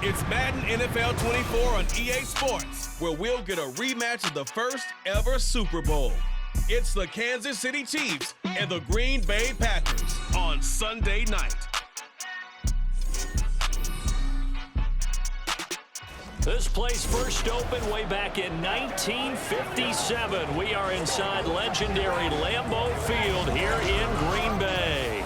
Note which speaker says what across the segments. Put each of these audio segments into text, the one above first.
Speaker 1: It's Madden NFL 24 on EA Sports, where we'll get a rematch of the first ever Super Bowl. It's the Kansas City Chiefs and the Green Bay Packers on Sunday night.
Speaker 2: This place first opened way back in 1957. We are inside legendary Lambeau Field here in Green Bay.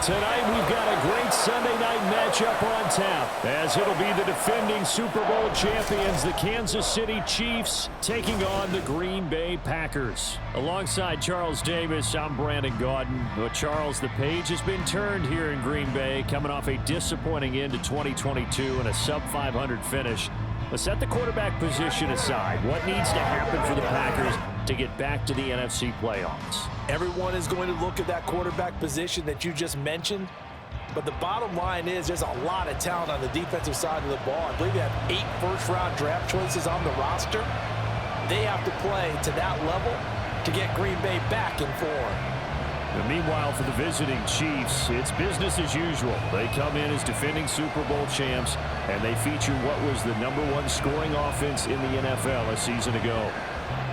Speaker 3: Tonight we've got a great Sunday night matchup on tap, as it'll be the defending Super Bowl champions, the Kansas City Chiefs, taking on the Green Bay Packers. Alongside Charles Davis, I'm Brandon Gaudin. But Charles, the page has been turned here in Green Bay, coming off a disappointing end to 2022 and a sub-500 finish. But set the quarterback position aside. What needs to happen for the Packers to get back to the NFC playoffs?
Speaker 4: Everyone is going to look at that quarterback position that you just mentioned. But the bottom line is there's a lot of talent on the defensive side of the ball. I believe they have 8 first-round draft choices on the roster. They have to play to that level to get Green Bay back in form.
Speaker 3: And meanwhile, for the visiting Chiefs, it's business as usual. They come in as defending Super Bowl champs, and they feature what was the #1 scoring offense in the NFL a season ago.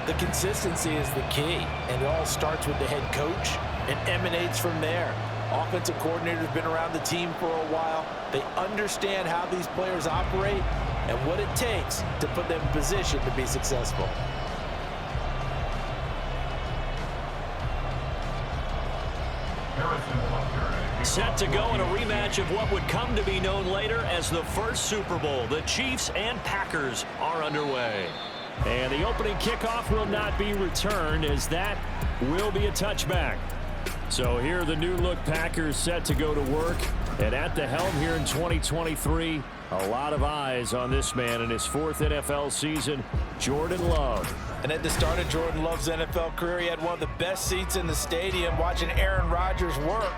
Speaker 4: The consistency is the key, and it all starts with the head coach and emanates from there. Offensive coordinator's been around the team for a while. They understand how these players operate and what it takes to put them in position to be successful.
Speaker 2: Set to go in a rematch of what would come to be known later as the first Super Bowl. The Chiefs and Packers are underway.
Speaker 3: And the opening kickoff will not be returned, as that will be a touchback. So here are the new-look Packers set to go to work. And at the helm here in 2023, a lot of eyes on this man in his 4th NFL season, Jordan Love.
Speaker 4: And at the start of Jordan Love's NFL career, he had one of the best seats in the stadium watching Aaron Rodgers work.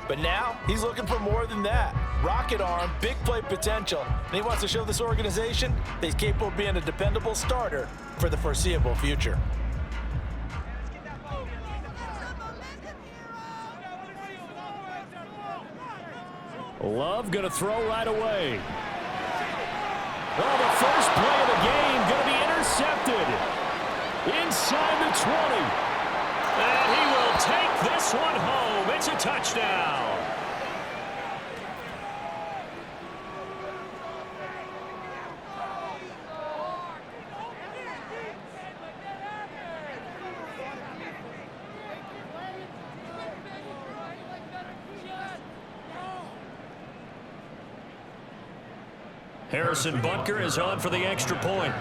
Speaker 4: But now he's looking for more than that. Rocket arm, big play potential, and he wants to show this organization that he's capable of being a dependable starter for the foreseeable future.
Speaker 3: Love going to throw right away. Well, the first play of the game going to be intercepted inside the 20.
Speaker 2: And he will take this one home. It's a touchdown. Harrison Butker is on for the extra point.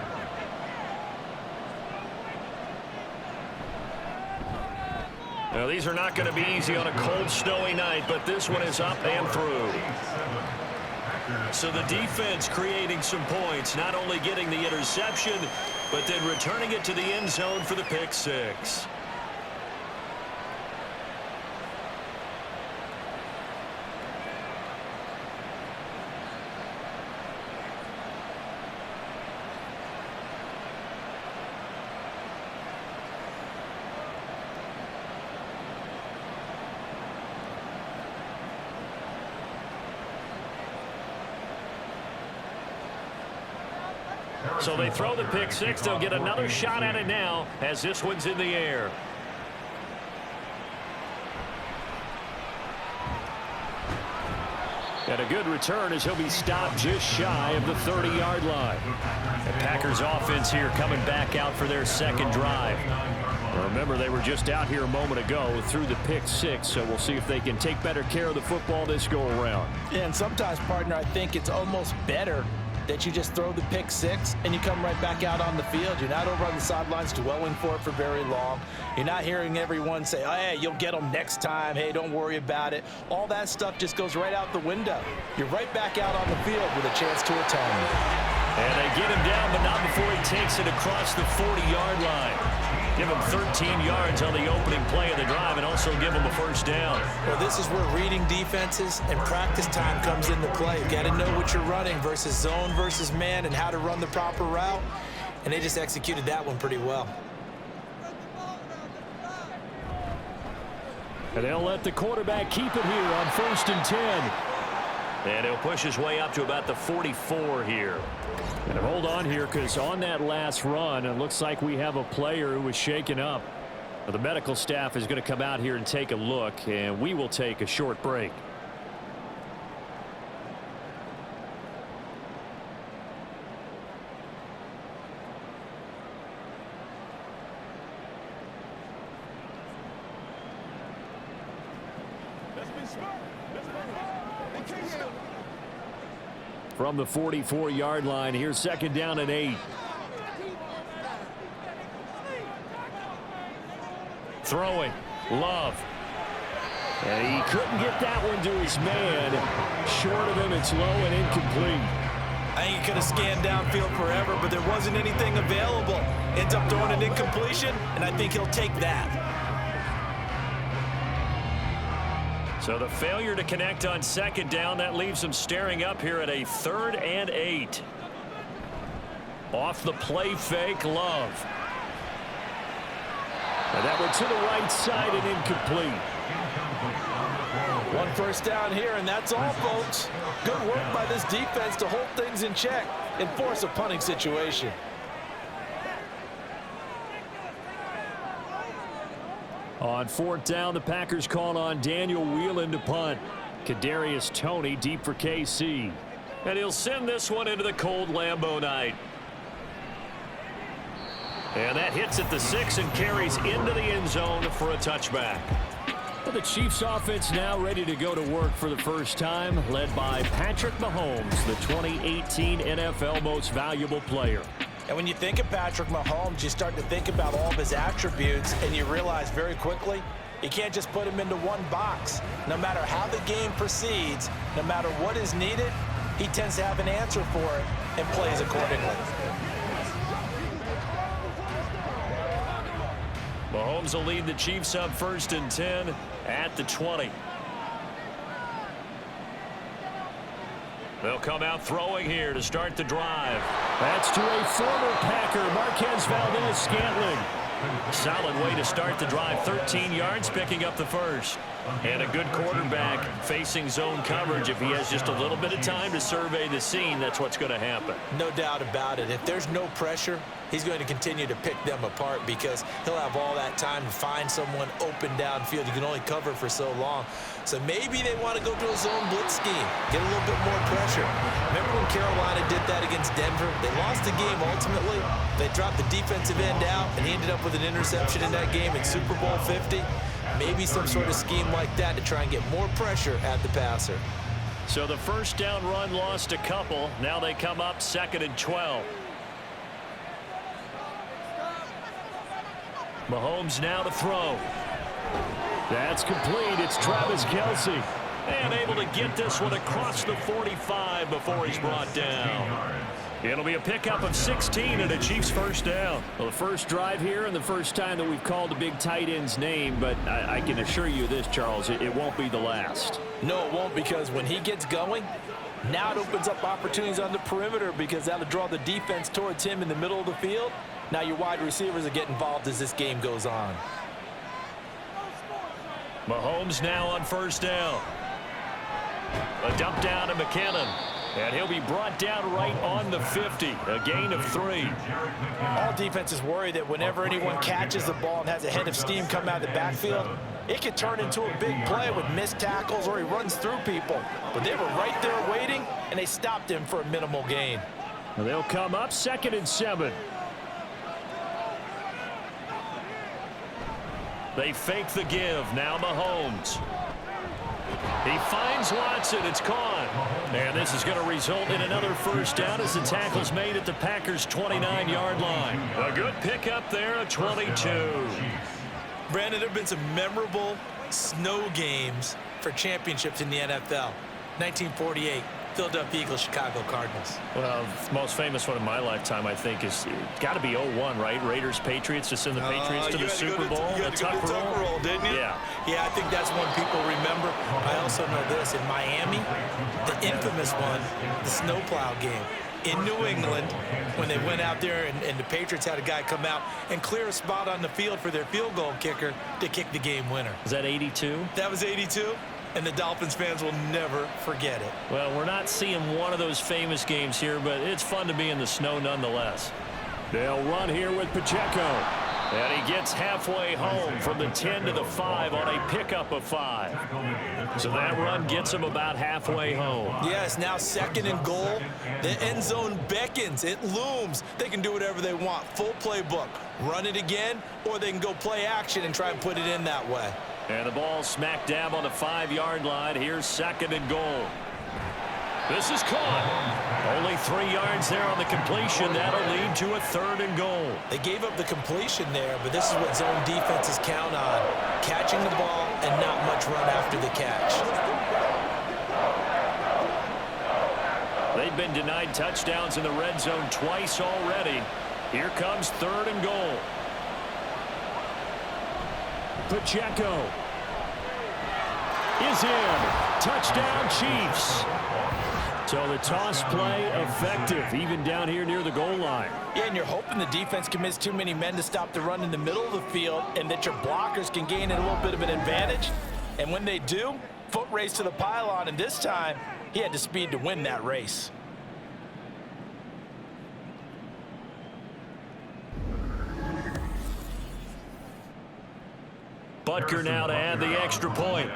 Speaker 2: Now, these are not going to be easy on a cold, snowy night, but this one is up and through. So the defense creating some points, not only getting the interception, but then returning it to the end zone for the pick six. So they throw the pick six. They'll get another shot at it now as this one's in the air.
Speaker 3: And a good return as he'll be stopped just shy of the 30-yard line.
Speaker 2: The Packers offense here coming back out for their second drive.
Speaker 3: Remember, they were just out here a moment ago through the pick six, so we'll see if they can take better care of the football this go-around.
Speaker 4: Yeah, and sometimes, partner, I think it's almost better that you just throw the pick six and you come right back out on the field. You're not over on the sidelines dwelling for it for very long. You're not hearing everyone say, oh, hey, you'll get them next time. Hey, don't worry about it. All that stuff just goes right out the window. You're right back out on the field with a chance to atone.
Speaker 2: And they get him down, but not before he takes it across the 40-yard line. Give him 13 yards on the opening play of the drive and also give him a first down.
Speaker 4: Well, this is where reading defenses and practice time comes into play. You got to know what you're running versus zone versus man and how to run the proper route. And they just executed that one pretty well.
Speaker 3: And they'll let the quarterback keep it here on 1st and 10.
Speaker 2: And he'll push his way up to about the 44 here.
Speaker 3: And hold on here, because on that last run, it looks like we have a player who was shaken up. The medical staff is going to come out here and take a look, and we will take a short break. From the 44-yard line, here's second down and 8. Throwing, Love. And he couldn't get that one to his man. Short of him, it's low and incomplete.
Speaker 4: I think he could have scanned downfield forever, but there wasn't anything available. Ends up throwing an incompletion, and I think he'll take that.
Speaker 2: So the failure to connect on second down, that leaves him staring up here at a 3rd and 8. Off the play fake, Love.
Speaker 3: And that went to the right side and incomplete.
Speaker 4: One first down here, and that's all, folks. Good work by this defense to hold things in check and force a punting situation.
Speaker 3: On 4th down, the Packers call on Daniel Whelan to punt. Kadarius Toney deep for KC.
Speaker 2: And he'll send this one into the cold Lambeau night. And that hits at the 6 and carries into the end zone for a touchback.
Speaker 3: The Chiefs offense now ready to go to work for the first time, led by Patrick Mahomes, the 2018 NFL Most Valuable Player.
Speaker 4: And when you think of Patrick Mahomes, you start to think about all of his attributes, and you realize very quickly you can't just put him into one box. No matter how the game proceeds, no matter what is needed, he tends to have an answer for it and plays accordingly.
Speaker 2: Mahomes will lead the Chiefs up 1st and 10 at the 20. They'll come out throwing here to start the drive.
Speaker 3: That's to a former Packer, Marquez Valdez-Scantling.
Speaker 2: Solid way to start the drive. 13 yards, picking up the first. And a good quarterback facing zone coverage. If he has just a little bit of time to survey the scene, that's what's going to happen.
Speaker 4: No doubt about it. If there's no pressure, he's going to continue to pick them apart because he'll have all that time to find someone open downfield. You can only cover for so long. So maybe they want to go to a zone blitz scheme, get a little bit more pressure. Remember when Carolina did that against Denver? They lost the game ultimately. They dropped the defensive end out, and he ended up with an interception in that game in Super Bowl 50. Maybe some sort of scheme like that to try and get more pressure at the passer.
Speaker 2: So the first down run lost a couple. Now they come up 2nd and 12. Mahomes now to throw.
Speaker 3: That's complete. It's Travis Kelce.
Speaker 2: And able to get this one across the 45 before he's brought down. It'll be a pickup of 16 and a Chiefs first down.
Speaker 3: Well, the first drive here and the first time that we've called a big tight end's name, but I can assure you this, Charles, it won't be the last.
Speaker 4: No, it won't, because when he gets going, now it opens up opportunities on the perimeter because that'll draw the defense towards him in the middle of the field. Now your wide receivers will get involved as this game goes on.
Speaker 2: Mahomes now on first down. A dump down to McKinnon. And he'll be brought down right on the 50. A gain of 3.
Speaker 4: All defenses worry that whenever anyone catches the ball and has a head of steam come out of the backfield, it could turn into a big play with missed tackles or he runs through people. But they were right there waiting, and they stopped him for a minimal gain.
Speaker 3: They'll come up 2nd and 7.
Speaker 2: They fake the give. Now Mahomes. He finds Watson. It's caught. And this is going to result in another first down as the tackle's made at the Packers' 29-yard line. A good pickup there, a 22.
Speaker 4: Brandon, there have been some memorable snow games for championships in the NFL. 1948. Philadelphia Eagles, Chicago Cardinals.
Speaker 2: Well, the most famous one in my lifetime, I think, is got to be 01, right? Raiders, Patriots, to send the Patriots to the Super Bowl.
Speaker 4: You had to go to the Tuck roll, didn't you?
Speaker 2: Yeah.
Speaker 4: Yeah, I think that's one people remember. I also know this. In Miami, the infamous one, the snowplow game. In New England, when they went out there and the Patriots had a guy come out and clear a spot on the field for their field goal kicker to kick the game winner.
Speaker 2: Was that 82?
Speaker 4: That was 82. and the Dolphins fans will never forget it.
Speaker 2: Well, we're not seeing one of those famous games here, but it's fun to be in the snow nonetheless.
Speaker 3: They'll run here with Pacheco.
Speaker 2: And he gets halfway home from the 10 to the 5 on a pickup of 5. So that run gets him about halfway home.
Speaker 4: Yes, now 2nd and goal. The end zone beckons. It looms. They can do whatever they want. Full playbook. Run it again, or they can go play action and try and put it in that way.
Speaker 2: And the ball smack dab on the 5-yard line. Here's 2nd and goal. This is caught. Only 3 yards there on the completion. That'll lead to a 3rd and goal.
Speaker 4: They gave up the completion there, but this is what zone defenses count on. Catching the ball and not much run after the catch.
Speaker 2: They've been denied touchdowns in the red zone twice already. Here comes 3rd and goal.
Speaker 3: Pacheco is in. Touchdown, Chiefs. So the toss play effective, even down here near the goal line.
Speaker 4: Yeah, and you're hoping the defense commits too many men to stop the run in the middle of the field and that your blockers can gain a little bit of an advantage. And when they do, foot race to the pylon, and this time he had the speed to win that race.
Speaker 2: Butker now to add the extra point.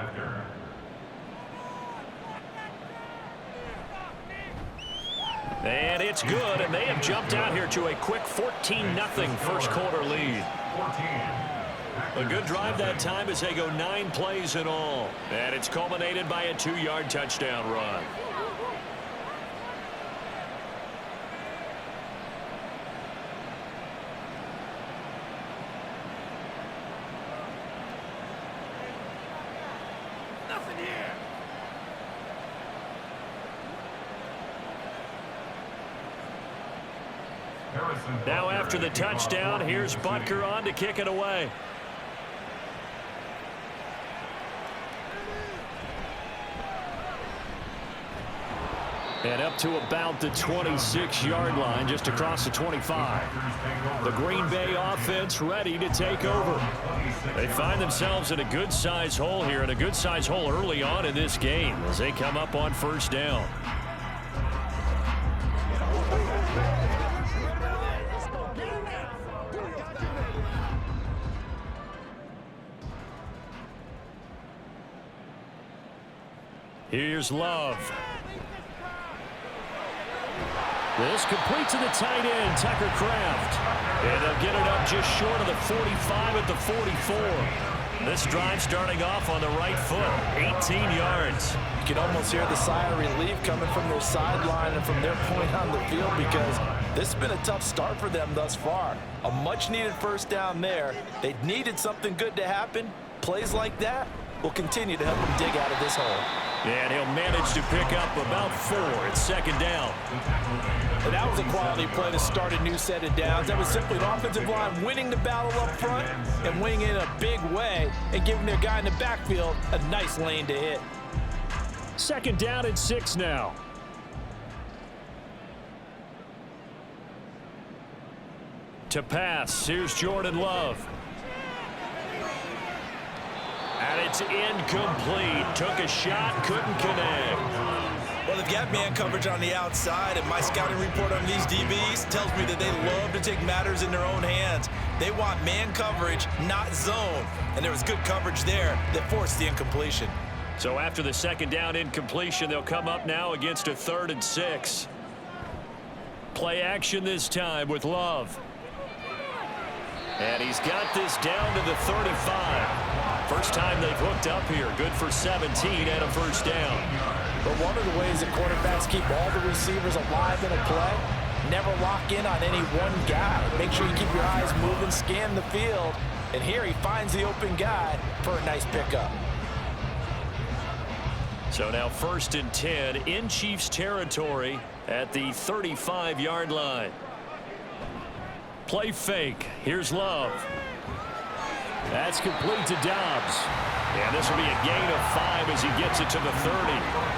Speaker 2: And it's good, and they have jumped out here to a quick 14-0 first quarter lead. A good drive that time as they go 9 plays in all. And it's culminated by a 2-yard touchdown run. Now after the touchdown, here's Butker on to kick it away. And up to about the 26-yard line, just across the 25. The Green Bay offense ready to take over. They find themselves in a good-sized hole here, and a good-sized hole early on in this game as they come up on 1st down. Here's Love. This complete to the tight end, Tucker Kraft. And they'll get it up just short of the 45 at the 44. This drive starting off on the right foot, 18 yards.
Speaker 4: You can almost hear the sigh of relief coming from their sideline and from their point on the field, because this has been a tough start for them thus far. A much-needed 1st down there. They needed something good to happen. Plays like that will continue to help them dig out of this hole.
Speaker 2: And he'll manage to pick up about 4 at 2nd down.
Speaker 4: And that was a quality play to start a new set of downs. That was simply an offensive line winning the battle up front and winning it in a big way and giving their guy in the backfield a nice lane to hit.
Speaker 3: 2nd down and 6 now.
Speaker 2: To pass, here's Jordan Love. And it's incomplete. Took a shot, couldn't connect.
Speaker 4: Well, they've got man coverage on the outside, and my scouting report on these DBs tells me that they love to take matters in their own hands. They want man coverage, not zone. And there was good coverage there that forced the incompletion.
Speaker 2: So after the 2nd down incompletion, they'll come up now against a 3rd and 6. Play action this time with Love. And he's got this down to the 35. First time they've hooked up here. Good for 17 and a 1st down.
Speaker 4: But one of the ways that quarterbacks keep all the receivers alive in a play, never lock in on any one guy. Make sure you keep your eyes moving, scan the field. And here he finds the open guy for a nice pickup.
Speaker 2: So now 1st and 10 in Chiefs territory at the 35-yard line. Play fake. Here's Love.
Speaker 3: That's complete to Dobbs.
Speaker 2: And this will be a gain of 5 as he gets it to the 30.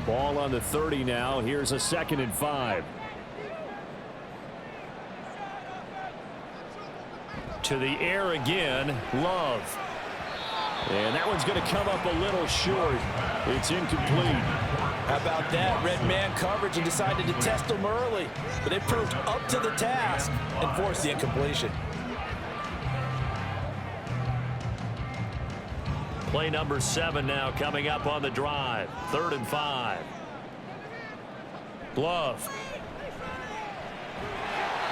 Speaker 3: Ball on the 30 now. Here's a 2nd and 5. To the air again, Love. And that one's going to come up a little short. It's incomplete.
Speaker 4: How about that? Red man coverage and decided to test them early. But they proved up to the task and forced the incompletion.
Speaker 2: Play number 7 now coming up on the drive. 3rd and 5. Love.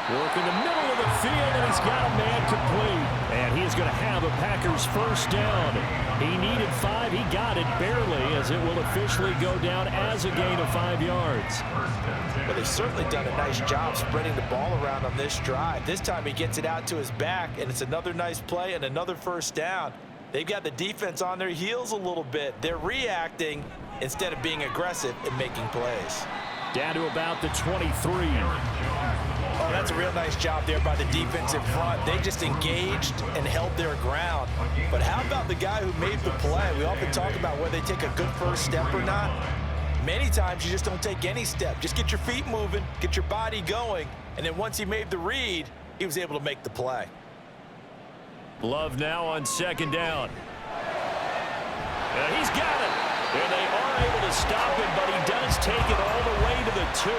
Speaker 3: Work in the middle of the field, and he's got a man complete. And he's going to have a Packers first down. He needed 5. He got it barely, as it will officially go down as a gain of 5 yards.
Speaker 4: Well, they've certainly done a nice job spreading the ball around on this drive. This time he gets it out to his back, and it's another nice play and another first down. They've got the defense on their heels a little bit. They're reacting instead of being aggressive and making plays.
Speaker 3: Down to about the 23.
Speaker 4: Oh, that's a real nice job there by the defense in front. They just engaged and held their ground. But how about the guy who made the play? We often talk about whether they take a good first step or not. Many times you just don't take any step. Just get your feet moving, get your body going, and then once he made the read, he was able to make the play.
Speaker 2: Love now on 2nd down. And he's got it. And they are able to stop him, but he does take it all the way to the 2.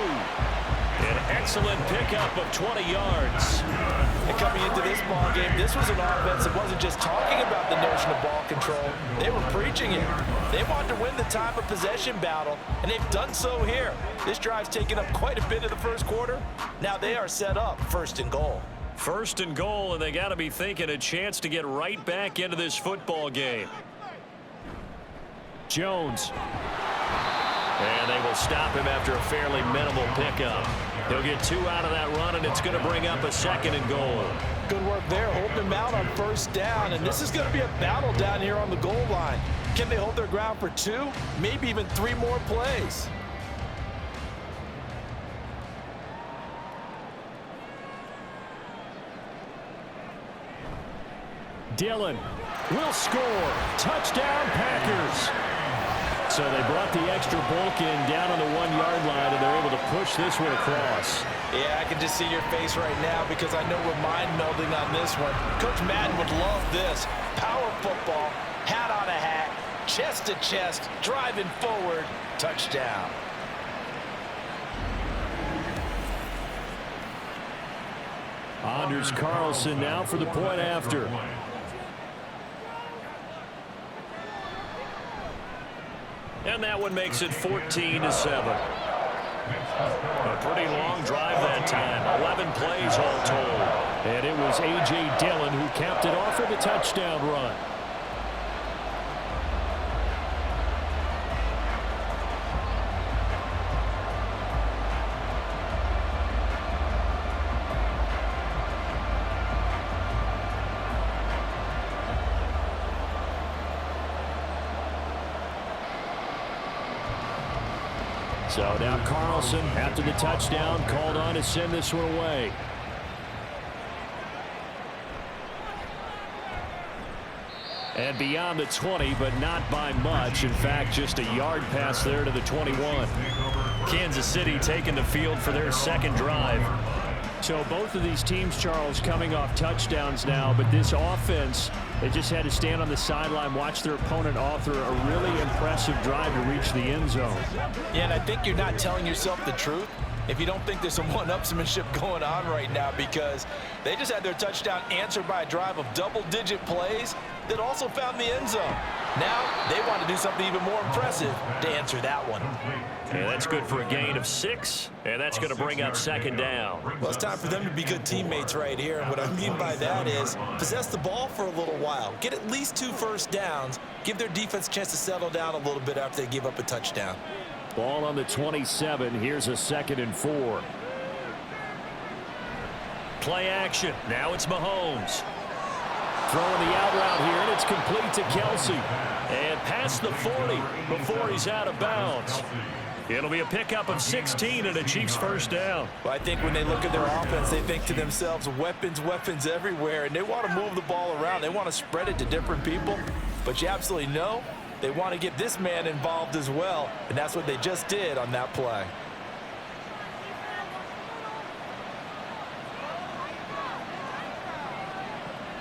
Speaker 2: An excellent pickup of 20 yards.
Speaker 4: And coming into this ball game, this was an offense that wasn't just talking about the notion of ball control. They were preaching it. They wanted to win the time of possession battle, and they've done so here. This drive's taken up quite a bit of the first quarter. Now they are set up 1st and goal.
Speaker 2: 1st and goal, and they got to be thinking a chance to get right back into this football game.
Speaker 3: Jones.
Speaker 2: And they will stop him after a fairly minimal pickup. He'll get 2 out of that run, and it's going to bring up a 2nd and goal.
Speaker 4: Good work there, holding him out on first down, and this is going to be a battle down here on the goal line. Can they hold their ground for 2, maybe even 3 more plays?
Speaker 3: Dillon will score. Touchdown, Packers. So they brought the extra bulk in down on the 1-yard line, and they're able to push this one across.
Speaker 4: Yeah, I can just see your face right now because I know we're mind-melding on this one. Coach Madden would love this. Power football, hat on a hat, chest to chest, driving forward, touchdown.
Speaker 3: Anders Carlson now for the point after.
Speaker 2: And that one makes it 14-7. A pretty long drive that time. 11 plays all told.
Speaker 3: And it was A.J. Dillon who capped it off with a touchdown run. So now Carlson, after the touchdown, called on to send this one away. And beyond the 20, but not by much. In fact, just a yard pass there to the 21.
Speaker 2: Kansas City taking the field for their 2nd drive.
Speaker 3: So both of these teams, Charles, coming off touchdowns now, but this offense, they just had to stand on the sideline, watch their opponent author a really impressive drive to reach the end zone.
Speaker 4: Yeah, and I think you're not telling yourself the truth if you don't think there's some one-upsmanship going on right now, because they just had their touchdown answered by a drive of double-digit plays that also found the end zone. Now they want to do something even more impressive to answer that one.
Speaker 2: And that's good for a gain of 6, and that's going to bring up 2nd down.
Speaker 4: Well, it's time for them to be good teammates right here, and what I mean by that is possess the ball for a little while, get at least 2 first downs, give their defense a chance to settle down a little bit after they give up a touchdown.
Speaker 3: Ball on the 27. Here's a 2nd and 4.
Speaker 2: Play action. Now it's Mahomes.
Speaker 3: Throwing the out route here, and it's complete to Kelsey.
Speaker 2: And past the 40 before he's out of bounds. It'll be a pickup of 16 and a Chiefs first down.
Speaker 4: Well, I think when they look at their offense, they think to themselves, weapons, weapons everywhere, and they want to move the ball around. They want to spread it to different people. But you absolutely know they want to get this man involved as well, and that's what they just did on that play.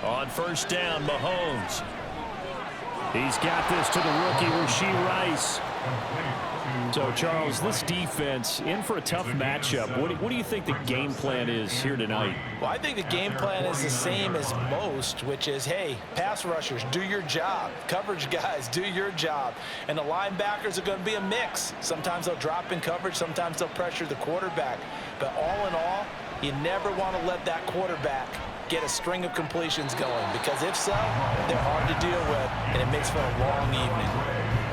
Speaker 2: On first down, Mahomes.
Speaker 3: He's got this to the rookie, Rashee Rice. So, Charles, this defense in for a tough matchup. What do you think the game plan is here tonight?
Speaker 4: Well, I think the game plan is the same as most, which is, hey, pass rushers, do your job. Coverage guys, do your job. And the linebackers are going to be a mix. Sometimes they'll drop in coverage. Sometimes they'll pressure the quarterback. But all in all, you never want to let that quarterback get a string of completions going, because if so, they're hard to deal with, and it makes for a long evening.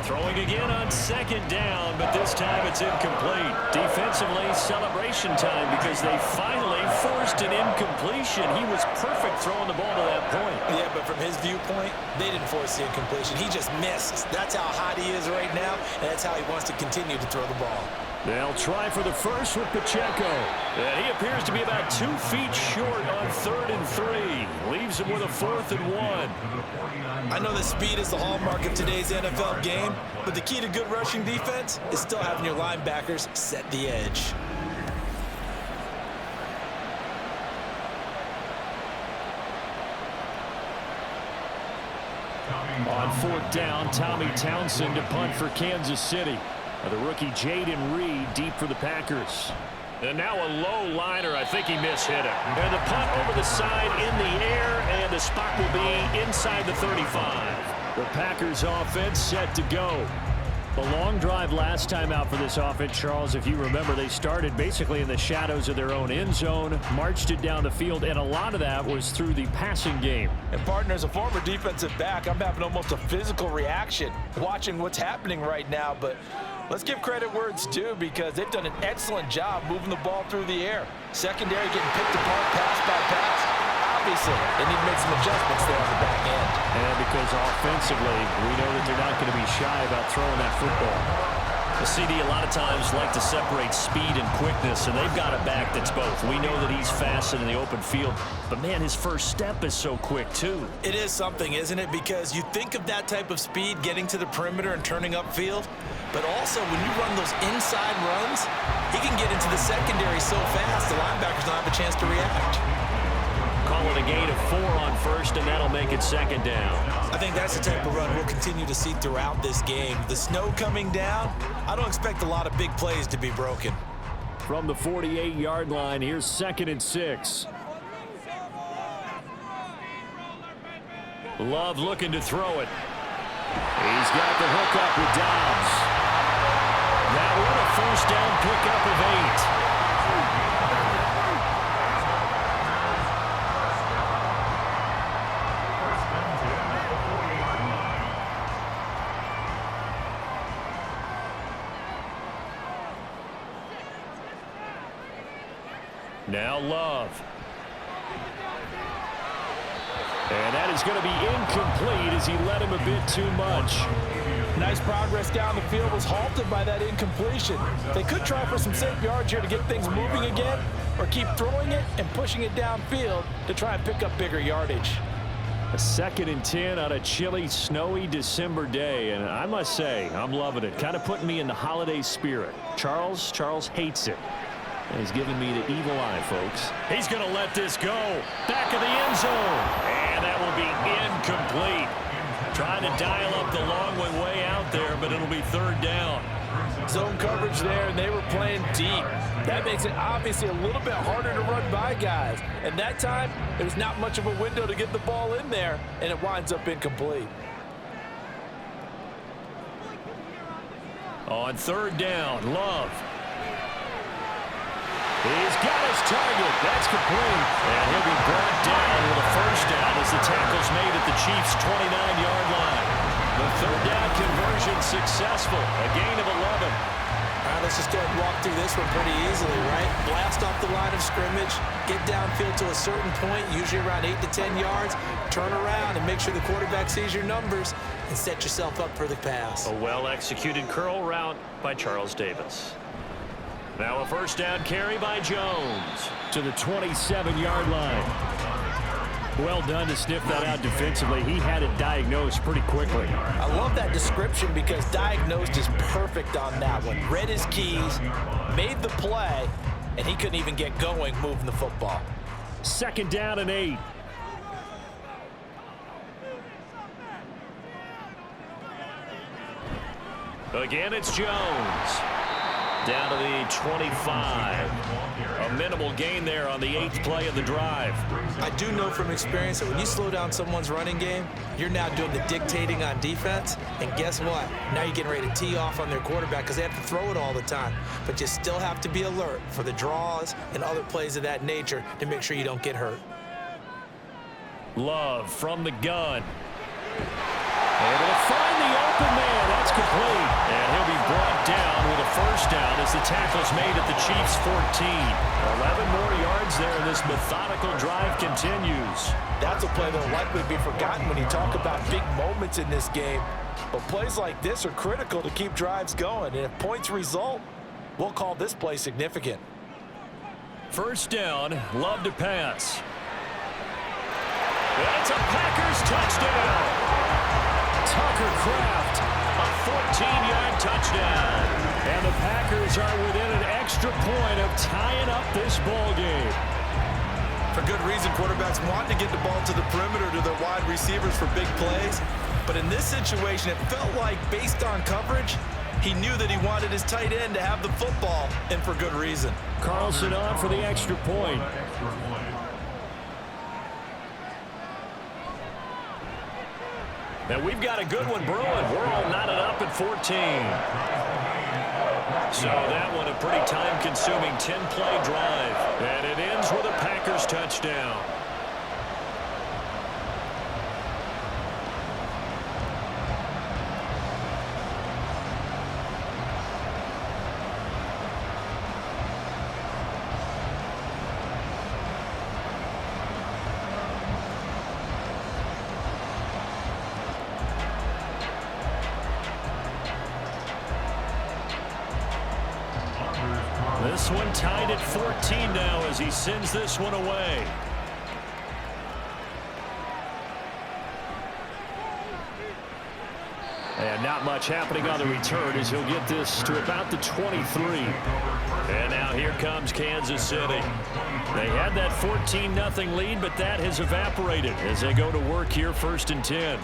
Speaker 2: Throwing again on second down, but this time it's incomplete. Defensively, celebration time because they finally forced an incompletion. He was perfect throwing the ball to that point.
Speaker 4: Yeah, but from his viewpoint, they didn't force the incompletion. He just missed. That's how hot he is right now, and that's how he wants to continue to throw the ball.
Speaker 3: They'll try for the first with Pacheco.
Speaker 2: And he appears to be about 2 feet short on 3rd and 3. Leaves him with a 4th and 1.
Speaker 4: I know that speed is the hallmark of today's NFL game, but the key to good rushing defense is still having your linebackers set the edge.
Speaker 3: On 4th down, Tommy Townsend to punt for Kansas City. The rookie Jaden Reed deep for the Packers.
Speaker 2: And now a low liner. I think he mishit it. And the punt over the side in the air, and the spot will be inside the 35.
Speaker 3: The Packers offense set to go. The long drive last time out for this offense, Charles, if you remember, they started basically in the shadows of their own end zone, marched it down the field, and a lot of that was through the passing game.
Speaker 4: And partner, as a former defensive back, I'm having almost a physical reaction watching what's happening right now, but let's give credit where it's due, because they've done an excellent job moving the ball through the air. Secondary getting picked apart pass by pass. Obviously, they need to make some adjustments there on the back end.
Speaker 3: And because offensively, we know that they're not going to be shy about throwing that football.
Speaker 2: The CD a lot of times like to separate speed and quickness, and they've got a back that's both. We know that he's fast in the open field, but man, his first step is so quick too.
Speaker 4: It is something, isn't it? Because you think of that type of speed getting to the perimeter and turning upfield, but also when you run those inside runs, he can get into the secondary so fast the linebackers don't have a chance to react.
Speaker 2: Call it a gain of 4 on first, and that'll make it 2nd down.
Speaker 4: I think that's the type of run we'll continue to see throughout this game. The snow coming down, I don't expect a lot of big plays to be broken.
Speaker 3: From the 48-yard line, here's 2nd and 6.
Speaker 2: Love looking to throw it.
Speaker 3: He's got the hook up with Dobbs.
Speaker 2: That one a first down pickup of 8. Now Love.
Speaker 3: And that is going to be incomplete as he led him a bit too much.
Speaker 4: Nice progress down the field was halted by that incompletion. They could try for some safe yards here to get things moving again, or keep throwing it and pushing it downfield to try and pick up bigger yardage.
Speaker 3: A 2nd and 10 on a chilly, snowy December day, and I must say, I'm loving it. Kind of putting me in the holiday spirit. Charles hates it. And he's giving me the evil eye, folks.
Speaker 2: He's going to let this go. Back of the end zone. And that will be incomplete. Trying to dial up the long one way out there, but it'll be 3rd down.
Speaker 4: Zone coverage there, and they were playing deep. That makes it obviously a little bit harder to run by guys. And that time, there's not much of a window to get the ball in there, and it winds up incomplete.
Speaker 2: On 3rd down, Love.
Speaker 3: He's got his target. That's complete.
Speaker 2: And he'll be brought down with a first down as the tackle's made at the Chiefs' 29-yard line. The 3rd down conversion successful. A gain of 11.
Speaker 4: All right, let's just go ahead and walk through this one pretty easily, right? Blast off the line of scrimmage, get downfield to a certain point, usually around 8 to 10 yards, turn around and make sure the quarterback sees your numbers and set yourself up for the pass.
Speaker 2: A well-executed curl route by Charles Davis. Now a first down carry by Jones.
Speaker 3: To the 27-yard line. Well done to sniff that out defensively. He had it diagnosed pretty quickly.
Speaker 4: I love that description because diagnosed is perfect on that one. Read his keys, made the play, and he couldn't even get going moving the football.
Speaker 3: 2nd down and 8. Again, it's Jones. Down to the 25. A minimal gain there on the 8th play of the drive.
Speaker 4: I do know from experience that when you slow down someone's running game, you're now doing the dictating on defense. And guess what? Now you're getting ready to tee off on their quarterback because they have to throw it all the time. But you still have to be alert for the draws and other plays of that nature to make sure you don't get hurt.
Speaker 3: Love from the gun. Able to find the open man. That's complete. And he'll be brought down with a 1st down as the tackle's made at the Chiefs' 14. 11 more yards there, and this methodical drive continues.
Speaker 4: That's a play that will likely be forgotten when you talk about big moments in this game. But plays like this are critical to keep drives going. And if points result, we'll call this play significant.
Speaker 3: 1st down, Love to pass. It's a Packers touchdown. Tucker Kraft, a 14-yard touchdown. And the Packers are within an extra point of tying up this ball game.
Speaker 4: For good reason, quarterbacks want to get the ball to the perimeter to their wide receivers for big plays. But in this situation, it felt like based on coverage, he knew that he wanted his tight end to have the football, and for good reason.
Speaker 3: Carlson on for the extra point. And we've got a good one brewing. We're all knotted up at 14. So that one a pretty time-consuming 10-play drive. And it ends with a Packers touchdown. This one tied at 14 now as he sends this one away. And not much happening on the return as he'll get this to about the 23. And now here comes Kansas City. They had that 14-0 lead, but that has evaporated as they go to work here 1st and 10.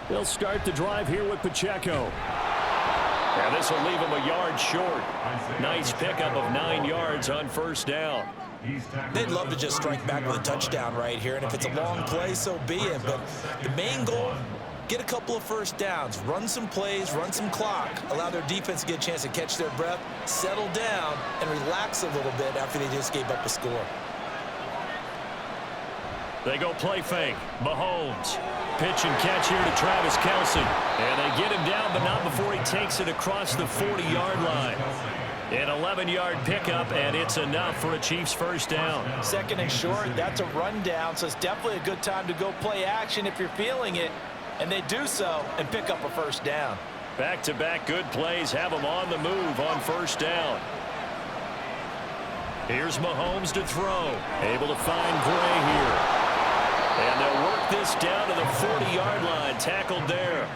Speaker 3: They'll start the drive here with Pacheco. And this will leave him a yard short. Nice pickup of 9 yards on 1st down.
Speaker 4: They'd love to just strike back with a touchdown right here, and if it's a long play, so be it. But the main goal, get a couple of 1st downs, run some plays, run some clock, allow their defense to get a chance to catch their breath, settle down, and relax a little bit after they just gave up a score.
Speaker 3: They go play fake. Mahomes. Pitch and catch here to Travis Kelce. And they get him down, but not before he takes it across the 40-yard line. An 11-yard pickup, and it's enough for a Chiefs 1st down.
Speaker 4: 2nd and short, that's a rundown, so it's definitely a good time to go play action if you're feeling it. And they do so and pick up a 1st down.
Speaker 3: Back-to-back good plays have them on the move on 1st down. Here's Mahomes to throw. Able to find Gray here. And they'll work this down to the 40-yard line. Tackled there.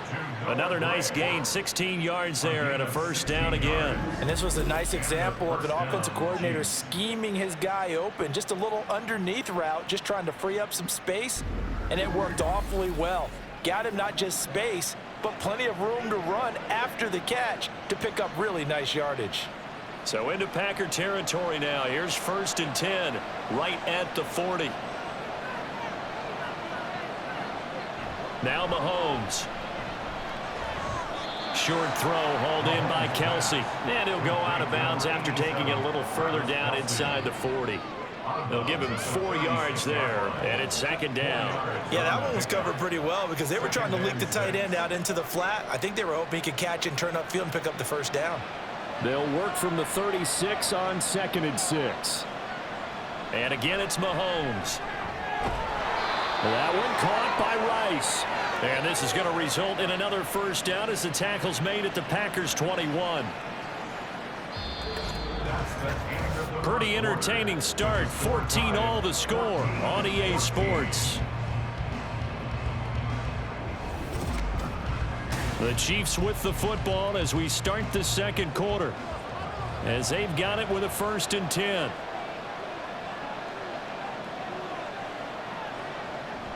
Speaker 3: Another nice gain, 16 yards there and a 1st down again.
Speaker 4: And this was a nice example of an offensive coordinator scheming his guy open. Just a little underneath route, just trying to free up some space. And it worked awfully well. Got him not just space, but plenty of room to run after the catch to pick up really nice yardage.
Speaker 3: So into Packer territory now. Here's 1st and 10, right at the 40. Now Mahomes. Short throw hauled in by Kelce. And he'll go out of bounds after taking it a little further down inside the 40. They'll give him 4 yards there, and it's 2nd down.
Speaker 4: Yeah, that one was covered pretty well because they were trying to leak the tight end out into the flat. I think they were hoping he could catch and turn upfield and pick up the 1st down.
Speaker 3: They'll work from the 36 on 2nd and 6.
Speaker 2: And again, it's Mahomes.
Speaker 3: That one caught by Rice.
Speaker 2: And this is going to result in another first down as the tackle's made at the Packers' 21. Pretty entertaining start. 14-all the score on EA Sports. The Chiefs with the football as we start the second quarter, as they've got it with a 1st and 10.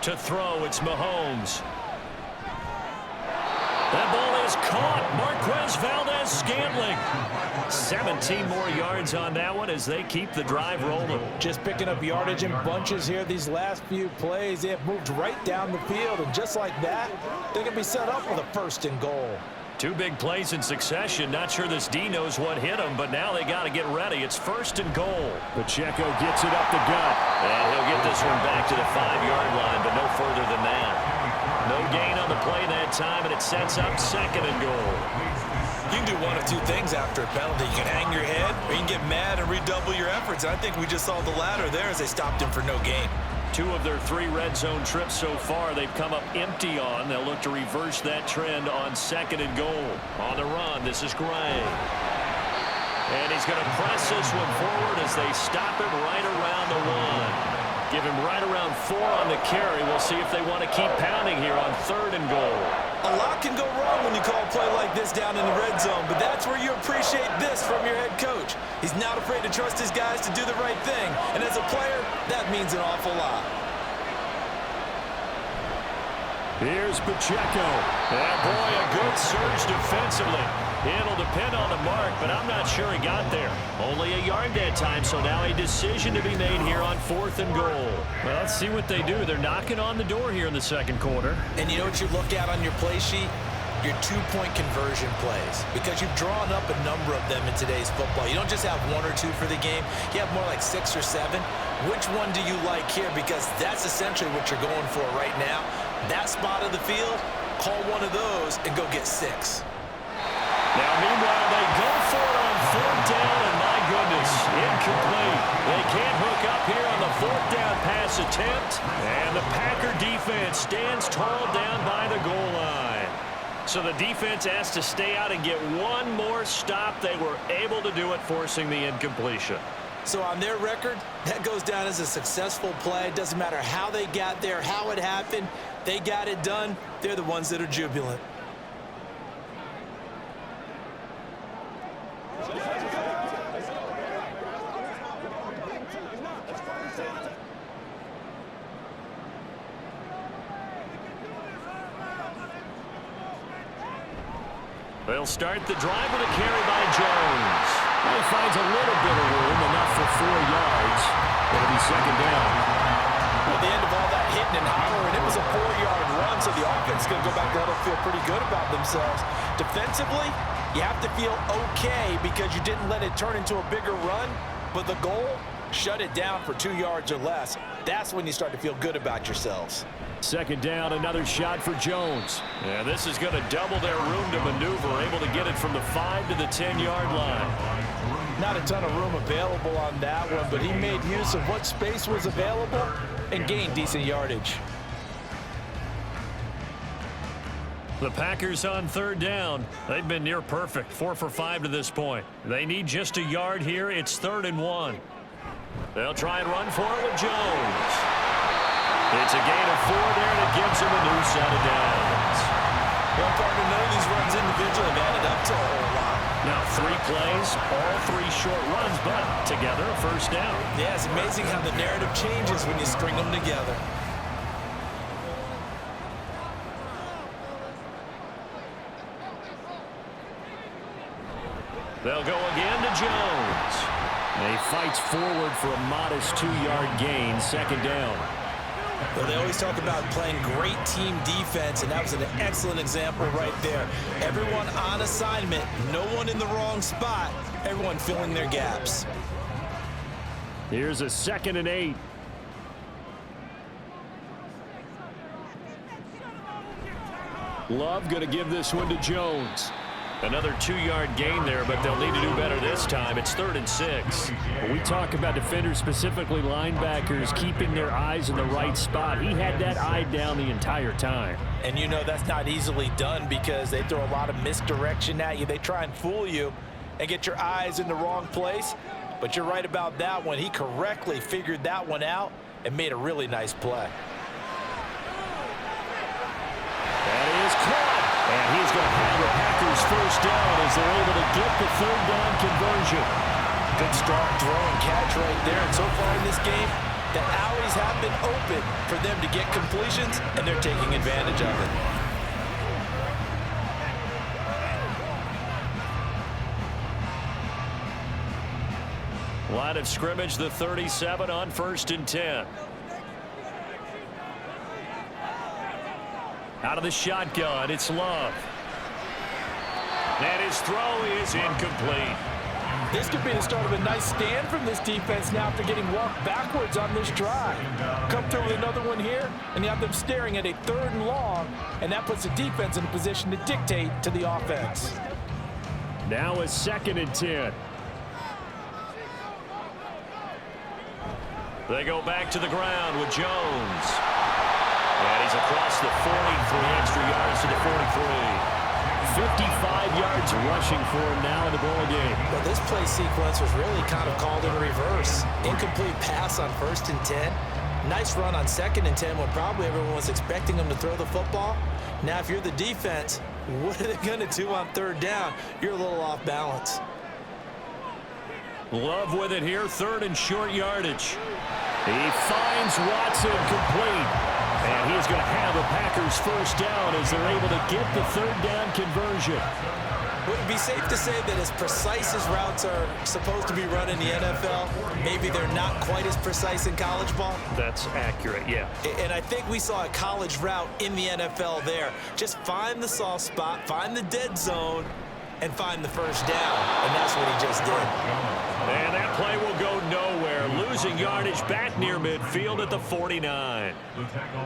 Speaker 2: To throw, it's Mahomes. That ball is caught. Marquez Valdez-Scantling. 17 more yards on that one as they keep the drive rolling.
Speaker 4: Just picking up yardage in bunches here these last few plays. They have moved right down the field, and just like that, they're going to be set up with a 1st and goal.
Speaker 2: 2 big plays in succession. Not sure this D knows what hit him, but now they got to get ready. It's 1st and goal.
Speaker 3: Pacheco gets it up the gut.
Speaker 2: And he'll get this one back to the 5-yard line, but no further than that. No gain on the play that time, and it sets up 2nd and goal.
Speaker 4: You can do one of 2 things after a penalty. You can hang your head, or you can get mad and redouble your efforts. I think we just saw the latter there as they stopped him for no gain.
Speaker 2: 2 of their 3 red zone trips so far they've come up empty on. They'll look to reverse that trend on 2nd and goal. On the run, this is Gray. And he's going to press this one forward as they stop him right around the 1. Give him right around 4 on the carry. We'll see if they want to keep pounding here on 3rd and goal.
Speaker 4: A lot can go wrong when you call a play like this down in the red zone, but that's where you appreciate this from your head coach. He's not afraid to trust his guys to do the right thing, and as a player, that means an awful lot.
Speaker 3: Here's Pacheco.
Speaker 2: And boy, a good surge defensively. It'll depend on the mark, but I'm not sure he got there. Only a yard that time, so now a decision to be made here on 4th and goal. Well, let's see what they do. They're knocking on the door here in the second quarter.
Speaker 4: And you know what you look at on your play sheet? Your 2-point conversion plays, because you've drawn up a number of them in today's football. You don't just have 1 or 2 for the game. You have more like 6 or 7. Which one do you like here? Because that's essentially what you're going for right now. That spot of the field, call one of those and go get 6.
Speaker 2: Now, meanwhile, they go for it on 4th down, and my goodness, incomplete. They can't hook up here on the 4th down pass attempt, and the Packer defense stands tall down by the goal line. So the defense has to stay out and get one more stop. They were able to do it, forcing the incompletion.
Speaker 4: So on their record, that goes down as a successful play. It doesn't matter how they got there, how it happened. They got it done. They're the ones that are jubilant.
Speaker 2: They'll start the drive with a carry by Jones.
Speaker 3: He finds a little bit of room, enough for 4 yards. It'll be 2nd down.
Speaker 4: At the end of all that hitting and hollering, it was a 4-yard run, so the offense is going to go back there and feel pretty good about themselves. Defensively, you have to feel okay because you didn't let it turn into a bigger run, but the goal, shut it down for 2 yards or less. That's when you start to feel good about yourselves.
Speaker 3: 2nd down, another shot for Jones.
Speaker 2: Yeah, this is going to double their room to maneuver, able to get it from the 5 to the 10-yard line.
Speaker 4: Not a ton of room available on that one, but he made use of what space was available and gained decent yardage.
Speaker 2: The Packers on 3rd down. They've been near perfect, 4 for 5 to this point. They need just a yard here. It's 3rd and 1. They'll try and run for it with Jones. It's a gain of 4 there, and it gives him a new set of downs.
Speaker 4: One part of none of these runs individually have added up to a whole lot.
Speaker 2: Now 3 plays, all 3 short runs, but together a 1st down.
Speaker 4: Yeah, it's amazing how the narrative changes when you string them together.
Speaker 2: They'll go again to Jones.
Speaker 3: And he fights forward for a modest 2-yard gain, 2nd down.
Speaker 4: Well, they always talk about playing great team defense, and that was an excellent example right there. Everyone on assignment, no one in the wrong spot, everyone filling their gaps.
Speaker 3: Here's a 2nd and 8. Love going to give this one to Jones.
Speaker 2: Another 2-yard gain there, but they'll need to do better this time. It's 3rd and 6.
Speaker 3: When we talk about defenders, specifically linebackers, keeping their eyes in the right spot. He had that eye down the entire time.
Speaker 4: And you know that's not easily done because they throw a lot of misdirection at you. They try and fool you and get your eyes in the wrong place. But you're right about that one. He correctly figured that one out and made a really nice play.
Speaker 3: That is caught. And he's going to have the Packers first down as they're able to get the 3rd down conversion.
Speaker 4: Good strong throw and catch right there. And so far in this game, the alleys have been open for them to get completions, and they're taking advantage of it.
Speaker 2: Line of scrimmage, the 37 on 1st and 10. Out of the shotgun, it's Love. And his throw is incomplete.
Speaker 4: This could be the start of a nice stand from this defense now after getting walked backwards on this drive. Come through with another one here, and you have them staring at a 3rd and long, and that puts the defense in a position to dictate to the offense.
Speaker 3: Now a 2nd and 10.
Speaker 2: They go back to the ground with Jones. And he's across the 43 extra yards to the 43.
Speaker 3: 55 yards rushing for him now in the ball game.
Speaker 4: Well, this play sequence was really kind of called in reverse. Incomplete pass on 1st and 10. Nice run on 2nd and 10 when probably everyone was expecting him to throw the football. Now, if you're the defense, what are they going to do on 3rd down? You're a little off balance.
Speaker 2: Love with it here, 3rd and short yardage.
Speaker 3: He finds Watson complete. And he's going to have a Packers first down as they're able to get the 3rd down conversion.
Speaker 4: Would it be safe to say that as precise as routes are supposed to be run in the NFL, maybe they're not quite as precise in college ball?
Speaker 2: That's accurate, yeah.
Speaker 4: And I think we saw a college route in the NFL there. Just find the soft spot, find the dead zone, and find the first down. And that's what he just did.
Speaker 2: And that play will go nowhere. Losing yardage back near midfield at the 49.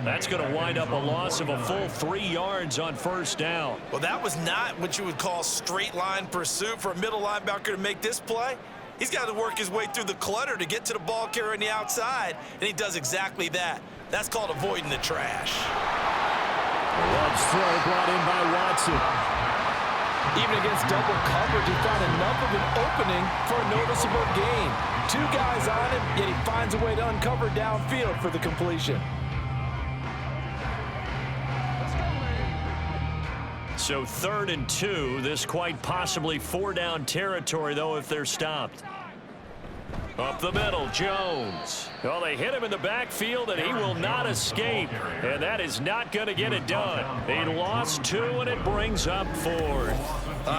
Speaker 2: That's going to wind up a loss of a full 3 yards on 1st down.
Speaker 4: Well, that was not what you would call straight line pursuit for a middle linebacker to make this play. He's got to work his way through the clutter to get to the ball carrier on the outside, and he does exactly that. That's called avoiding the trash.
Speaker 3: Love's throw brought in by Watson.
Speaker 4: Even against double coverage, he found enough of an opening for a noticeable gain. 2 guys on him, yet he finds a way to uncover downfield for the completion.
Speaker 2: So 3rd and 2, this quite possibly 4-down territory, though, if they're stopped. Up the middle, Jones. Well, they hit him in the backfield, and he will not escape. And that is not going to get it done. He lost 2, and it brings up 4th.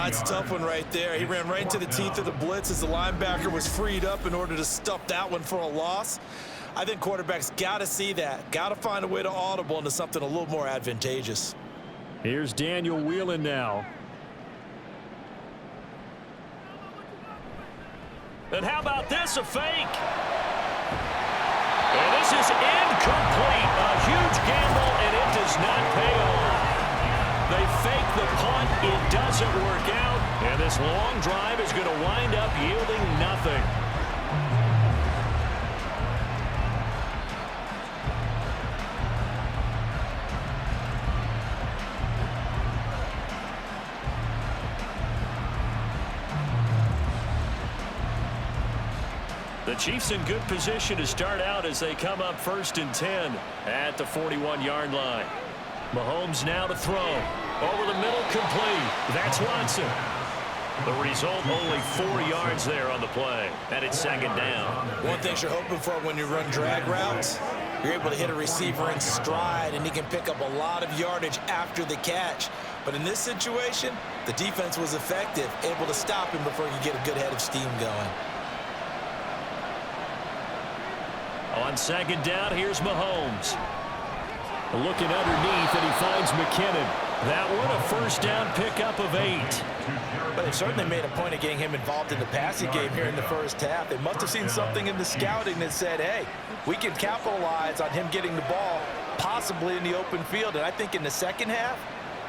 Speaker 4: It's a tough one right there. He ran right into the teeth of the blitz as the linebacker was freed up in order to stuff that one for a loss. I think quarterbacks got to see that. Got to find a way to audible into something a little more advantageous.
Speaker 3: Here's Daniel Whelan now.
Speaker 2: And how about this, a fake? And this is incomplete. A huge gamble, and it does not pay off. They fake the punt. It doesn't work out. And this long drive is going to wind up yielding nothing. The Chiefs in good position to start out as they come up 1st and 10 at the 41-yard line. Mahomes now to throw. Over the middle, complete. That's Watson. The result, only 4 yards there on the play. And it's 2nd down.
Speaker 4: One thing you're hoping for when you run drag routes, you're able to hit a receiver in stride, and he can pick up a lot of yardage after the catch. But in this situation, the defense was effective, able to stop him before he could get a good head of steam going.
Speaker 2: On 2nd down, here's Mahomes.
Speaker 3: Looking underneath, and he finds McKinnon.
Speaker 2: That one, a 1st down pickup of 8.
Speaker 4: But they certainly made a point of getting him involved in the passing game here in the first half. They must have seen something in the scouting that said, hey, we can capitalize on him getting the ball possibly in the open field. And I think in the second half,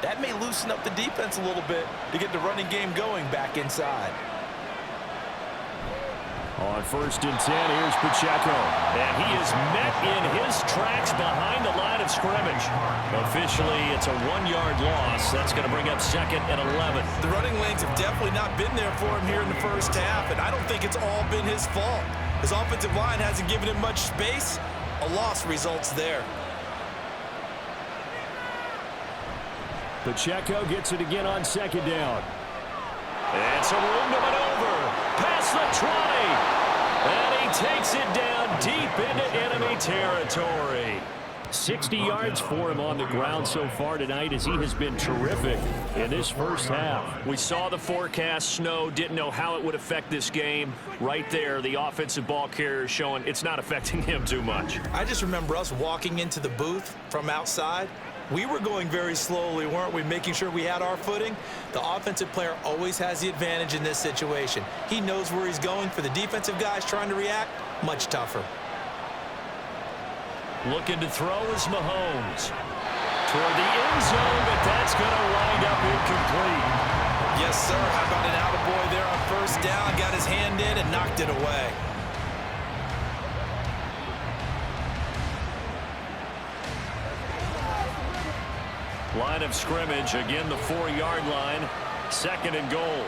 Speaker 4: That may loosen up the defense a little bit to get the running game going back inside.
Speaker 3: On 1st and 10, here's Pacheco.
Speaker 2: And he is met in his tracks behind the line of scrimmage. Officially, it's a 1-yard loss. That's going to bring up 2nd and 11.
Speaker 4: The running lanes have definitely not been there for him here in the first half, and I don't think it's all been his fault. His offensive line hasn't given him much space. A loss results there.
Speaker 3: Pacheco gets it again on 2nd down.
Speaker 2: And some room to maneuver. Past the 20. And he takes it down deep into enemy territory.
Speaker 3: 60 yards for him on the ground so far tonight as he has been terrific in this first half.
Speaker 2: We saw the forecast, snow, didn't know how it would affect this game. Right there, the offensive ball carrier showing it's not affecting him too much.
Speaker 4: I just remember us walking into the booth from outside. We were going very slowly, weren't we, making sure we had our footing? The offensive player always has the advantage in this situation. He knows where he's going. For the defensive guys trying to react, much tougher.
Speaker 2: Looking to throw is Mahomes. Toward the end zone, but that's going to wind up incomplete.
Speaker 4: Yes, sir. How about an attaboy there on 1st down? Got his hand in and knocked it away.
Speaker 2: Line of scrimmage, again the 4-yard line. 2nd and goal.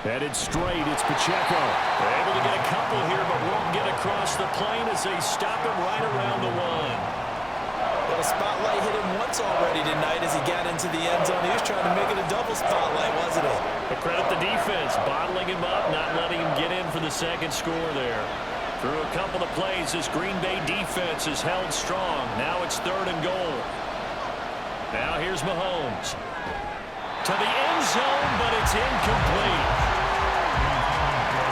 Speaker 3: Headed straight, it's Pacheco.
Speaker 2: They're able to get a couple here, but won't get across the plane as they stop him right around the 1.
Speaker 4: Well, the spotlight hit him once already tonight as he got into the end zone. He was trying to make it a double spotlight, wasn't he?
Speaker 2: But credit the defense, bottling him up, not letting him get in for the 2nd score there. Through a couple of plays, this Green Bay defense is held strong. Now it's 3rd and goal. Now here's Mahomes. To the end zone, but it's incomplete.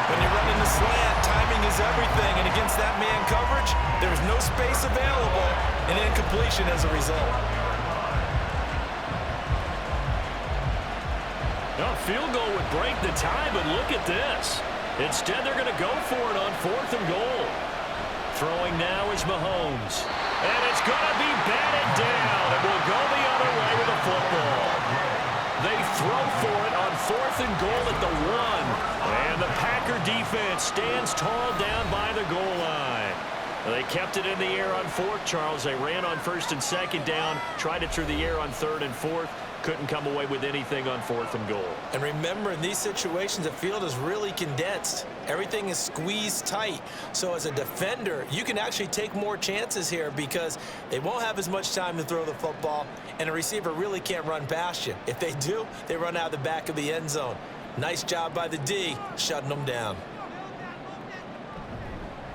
Speaker 4: When you're running the slant, timing is everything, and against that man coverage, there's no space available, and incompletion as a result.
Speaker 2: No, field goal would break the tie, but look at this. Instead, they're going to go for it on 4th and goal. Throwing now is Mahomes. And it's going to be batted down. It will go the other way with the football. They throw for it on 4th and goal at the 1. And the Packer defense stands tall down by the goal line. They kept it in the air on 4th, Charles. They ran on 1st and 2nd down, tried it through the air on 3rd and 4th. Couldn't come away with anything on 4th and goal.
Speaker 4: And remember, in these situations, the field is really condensed. Everything is squeezed tight. So as a defender, you can actually take more chances here because they won't have as much time to throw the football, and a receiver really can't run past you. If they do, they run out the back of the end zone. Nice job by the D, shutting them down.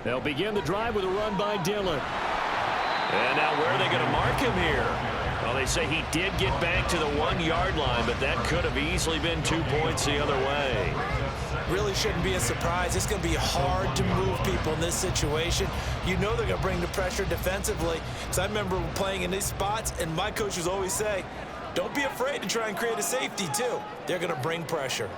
Speaker 3: They'll begin the drive with a run by Dillon.
Speaker 2: And now where are they going to mark him here? Well, they say he did get back to the 1-yard line, but that could have easily been 2 points the other way.
Speaker 4: Really shouldn't be a surprise. It's going to be hard to move people in this situation. You know they're going to bring the pressure defensively. Because I remember playing in these spots, and my coaches always say, don't be afraid to try and create a safety, too. They're going to bring pressure.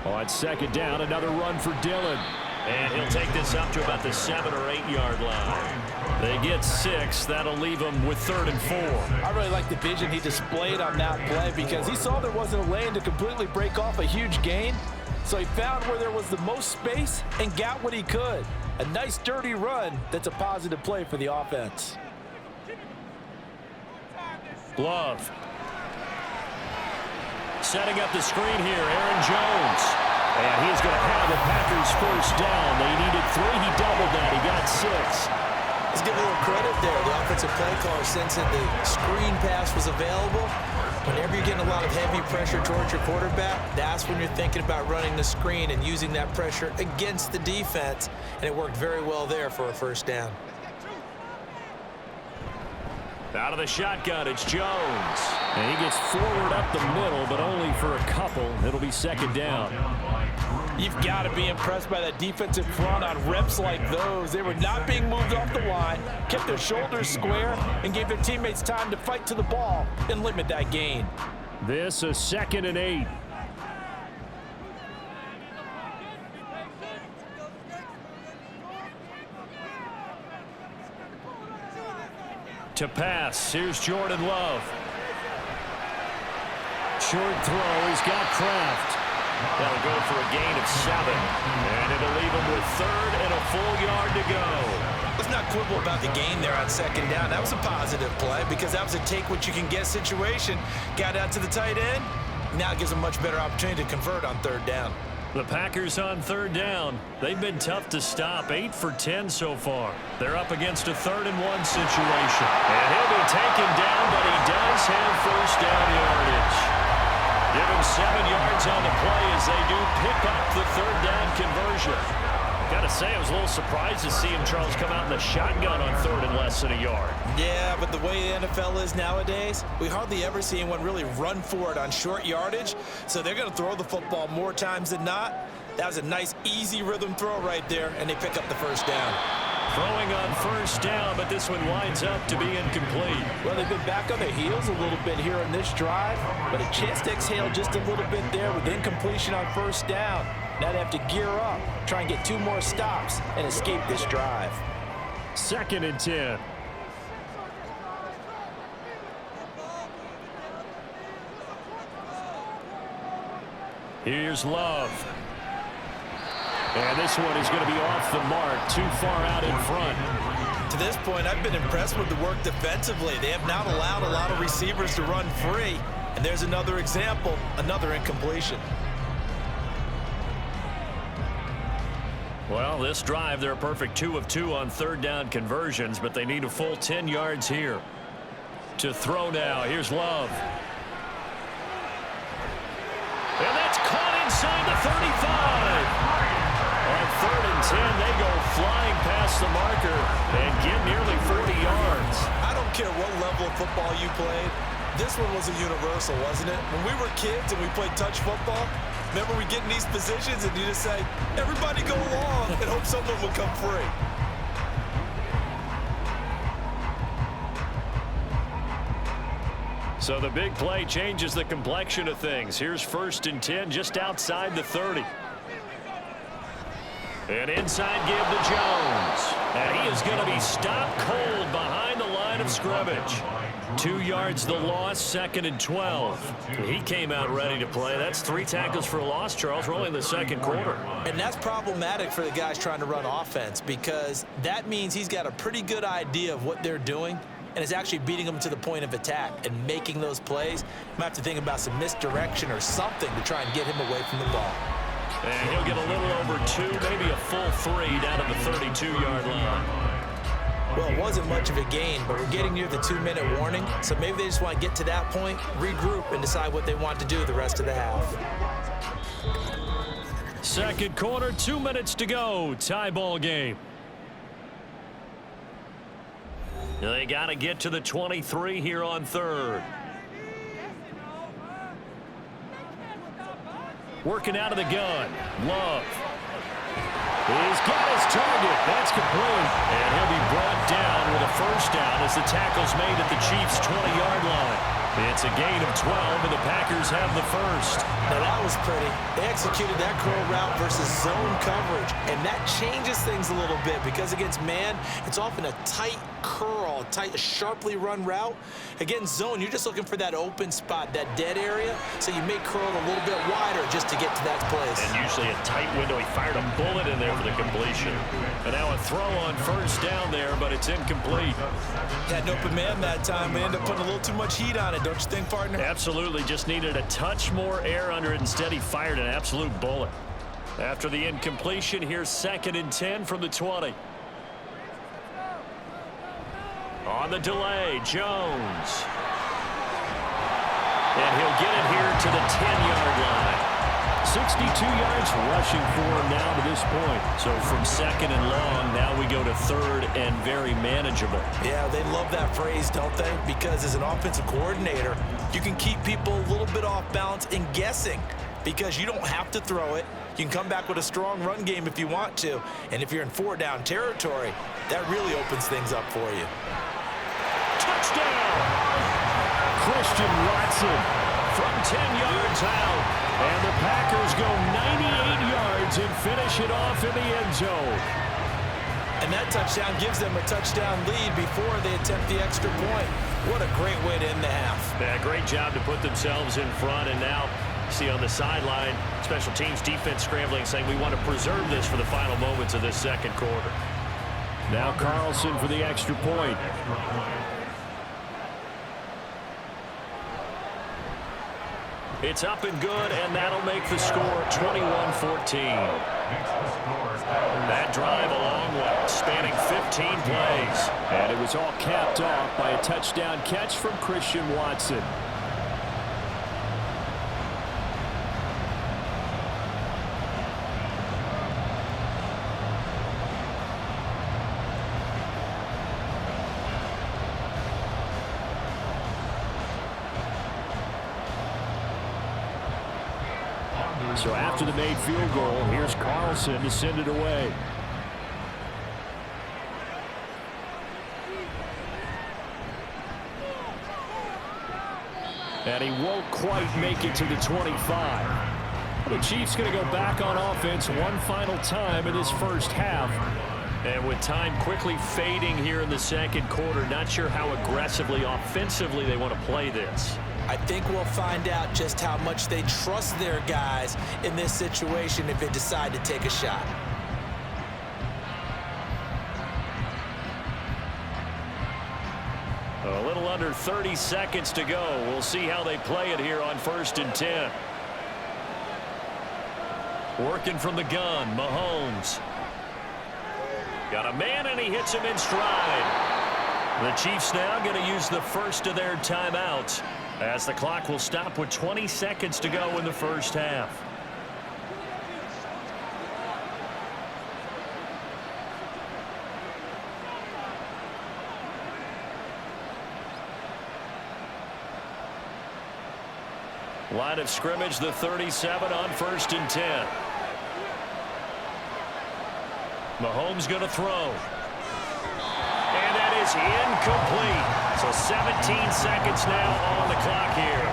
Speaker 3: On 2nd down, another run for Dillon.
Speaker 2: And he'll take this up to about the 7- or 8-yard line. They get 6. That'll leave them with 3rd and 4.
Speaker 4: I really like the vision he displayed on that play because he saw there wasn't a lane to completely break off a huge gain. So he found where there was the most space and got what he could. A nice, dirty run that's a positive play for the offense.
Speaker 2: Love. Setting up the screen here, Aaron Jones.
Speaker 3: And he's going to have the Packers 1st down. They needed 3. He doubled that. He got 6.
Speaker 4: Let's give a little credit there. The offensive play caller, since the screen pass was available, whenever you're getting a lot of heavy pressure towards your quarterback, that's when you're thinking about running the screen and using that pressure against the defense. And it worked very well there for a 1st down.
Speaker 2: Out of the shotgun, it's Jones.
Speaker 3: And he gets forward up the middle, but only for a couple. It'll be 2nd down.
Speaker 4: You've got to be impressed by that defensive front on reps like those. They were not being moved off the line, kept their shoulders square, and gave their teammates time to fight to the ball and limit that gain.
Speaker 3: This a 2nd and 8. To pass, here's Jordan Love. Short throw, he's got Kraft. That'll go for a gain of 7. And it'll leave him with 3rd and a full yard to go.
Speaker 4: Let's not quibble about the gain there on 2nd down. That was a positive play because that was a take-what-you-can-get situation. Got out to the tight end. Now it gives them a much better opportunity to convert on 3rd down.
Speaker 3: The Packers on 3rd down. They've been tough to stop, 8 for 10 so far. They're up against a 3rd and 1 situation. And he'll be taken down, but he does have 1st down yardage. Give him 7 yards on the play as they do pick up the 3rd down conversion. Got to say, I was a little surprised to see him, Charles, come out in the shotgun on 3rd and less than a yard.
Speaker 4: Yeah, but the way the NFL is nowadays, we hardly ever see anyone really run for it on short yardage. So they're going to throw the football more times than not. That was a nice, easy rhythm throw right there, and they pick up the 1st down.
Speaker 3: Throwing on 1st down, but this one winds up to be incomplete.
Speaker 4: Well, they've been back on their heels a little bit here in this drive, but a chance to exhale just a little bit there with incompletion on 1st down. Now they have to gear up, try and get 2 more stops, and escape this drive.
Speaker 3: 2nd and 10. Here's Love. And this one is going to be off the mark, too far out in front.
Speaker 4: To this point, I've been impressed with the work defensively. They have not allowed a lot of receivers to run free. And there's another example, another incompletion.
Speaker 3: Well, this drive, they're a perfect 2 of 2 on 3rd down conversions, but they need a full 10 yards here. To throw now, here's Love. And that's caught inside the 35. On 3rd and 10, they go flying past the marker and get nearly 40 yards.
Speaker 4: I don't care what level of football you played. This one was a universal, wasn't it? When we were kids and we played touch football, remember we get in these positions and you just say, everybody go along and hope someone will come free.
Speaker 3: So the big play changes the complexion of things. Here's 1st and 10 just outside the 30. An inside give to Jones. And he is going to be stopped cold behind the line of scrimmage. 2 yards the loss, 2nd and 12. He came out ready to play. That's 3 tackles for a loss, Charles. We're only in the 2nd quarter.
Speaker 4: And that's problematic for the guys trying to run offense because that means he's got a pretty good idea of what they're doing and is actually beating them to the point of attack and making those plays. Might have to think about some misdirection or something to try and get him away from the ball.
Speaker 3: And he'll get a little over 2, maybe a full 3 down at the 32-yard line.
Speaker 4: Well, it wasn't much of a gain, but we're getting near the 2-minute warning, so maybe they just want to get to that point, regroup, and decide what they want to do the rest of the half.
Speaker 3: 2nd quarter, 2 minutes to go. Tie ball game. They got to get to the 23 here on 3rd. Working out of the gun. Love. He's got his target. That's complete. And he'll be brought down with a 1st down as the tackle's made at the Chiefs' 20-yard line. It's a gain of 12, and the Packers have the 1st.
Speaker 4: Now, that was pretty. They executed that curl route versus zone coverage, and that changes things a little bit because against man, it's often a tight curl, tight, sharply run route. Against zone, you're just looking for that open spot, that dead area, so you may curl a little bit wider just to get to that place.
Speaker 3: And usually a tight window. He fired a bullet in there for the completion. And now a throw on 1st down there, but it's incomplete.
Speaker 4: Had an open man that time. We ended up putting a little too much heat on it, don't you think, partner?
Speaker 3: Absolutely. Just needed a touch more air under it. Instead, he fired an absolute bullet. After the incompletion, here's 2nd and 10 from the 20. On the delay, Jones. And he'll get it here to the 10-yard line. 62 yards rushing for him now to this point. So from 2nd and long, now we go to 3rd and very manageable.
Speaker 4: Yeah, they love that phrase, don't they? Because as an offensive coordinator, you can keep people a little bit off balance and guessing because you don't have to throw it. You can come back with a strong run game if you want to. And if you're in 4-down territory, that really opens things up for you.
Speaker 3: Touchdown! Christian Watson from 10 yards out. And the Packers go 98 yards and finish it off in the end zone.
Speaker 4: And that touchdown gives them a touchdown lead before they attempt the extra point. What a great way to end the half.
Speaker 2: Yeah, great job to put themselves in front, and now see on the sideline, special teams defense scrambling, saying we want to preserve this for the final moments of this second quarter.
Speaker 3: Now Carlson for the extra point. It's up and good, and that'll make the score 21-14. That drive a long way, spanning 15 plays. And it was all capped off by a touchdown catch from Christian Watson. So after the made field goal, here's Carlson to send it away. And he won't quite make it to the 25. The Chiefs going to go back on offense one final time in this first half. And with time quickly fading here in the second quarter, not sure how aggressively, offensively they want to play this.
Speaker 4: I think we'll find out just how much they trust their guys in this situation if they decide to take a shot.
Speaker 2: A little under 30 seconds to go. We'll see how they play it here on 1st and 10. Working from the gun, Mahomes. Got a man, and he hits him in stride. The Chiefs now going to use the first of their timeouts, as the clock will stop with 20 seconds to go in the first half. Line of scrimmage, the 37 on 1st and 10. Mahomes going to throw. And that is incomplete. So 17 seconds now on the clock here.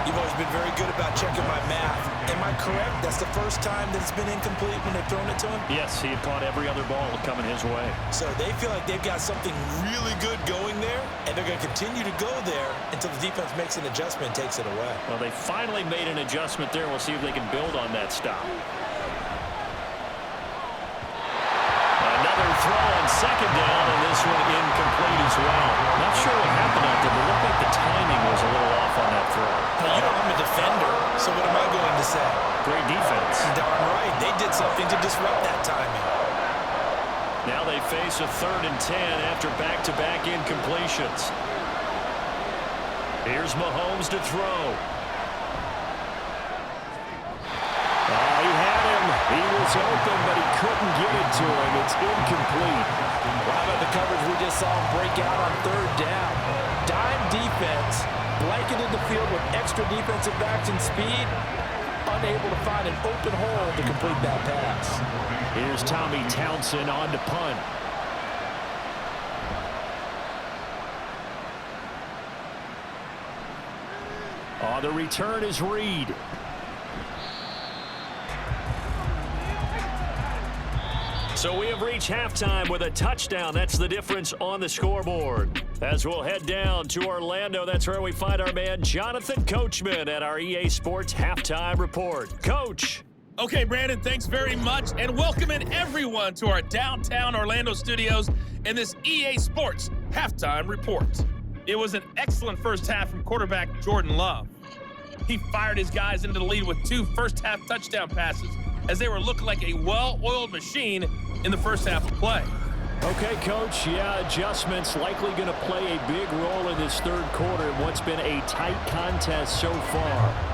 Speaker 4: You've always been very good about checking my math. Am I correct? That's the first time that it's been incomplete when they've thrown it to him?
Speaker 2: Yes, he had caught every other ball coming his way.
Speaker 4: So they feel like they've got something really good going there, and they're going to continue to go there until the defense makes an adjustment and takes it away.
Speaker 2: Well, they finally made an adjustment there. We'll see if they can build on that stop. Another throw on second down, and this one incomplete as well. Not sure what happened out there, but it looked like the timing was a little off on that throw.
Speaker 4: Now, you know I'm a defender, so what am I going to say?
Speaker 2: Great defense.
Speaker 4: Darn right. They did something to disrupt that timing.
Speaker 2: Now they face a 3rd and 10 after back-to-back incompletions. Here's Mahomes to throw.
Speaker 3: He had him. He was open, but he couldn't get it to him. It's incomplete.
Speaker 4: How about the coverage we just saw him break out on 3rd down? Dime defense, blanketed the field with extra defensive backs and speed, unable to find an open hole to complete that pass.
Speaker 3: Here's Tommy Townsend on to punt. The return is Reed.
Speaker 2: So we have reached halftime with a touchdown. That's the difference on the scoreboard. As we'll head down to Orlando, that's where we find our man Jonathan Coachman at our EA Sports Halftime Report. Coach.
Speaker 5: Okay, Brandon, thanks very much, and welcoming everyone to our downtown Orlando studios in this EA Sports Halftime Report. It was an excellent first half from quarterback Jordan Love. He fired his guys into the lead with 2 first-half touchdown passes as they were looking like a well-oiled machine in the first half of play.
Speaker 3: Okay, Coach, adjustments likely going to play a big role in this 3rd quarter in what's been a tight contest so far.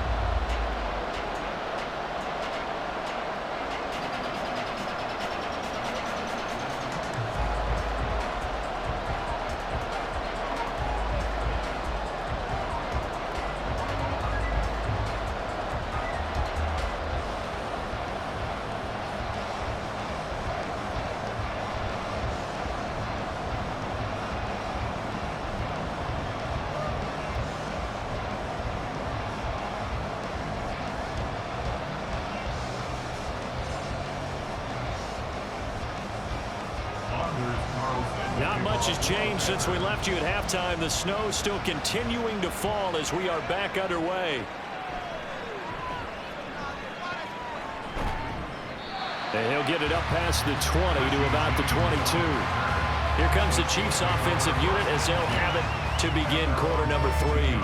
Speaker 3: Not much has changed since we left you at halftime. The snow still continuing to fall as we are back underway. And he'll get it up past the 20 to about the 22. Here comes the Chiefs offensive unit as they'll have it to begin quarter number 3.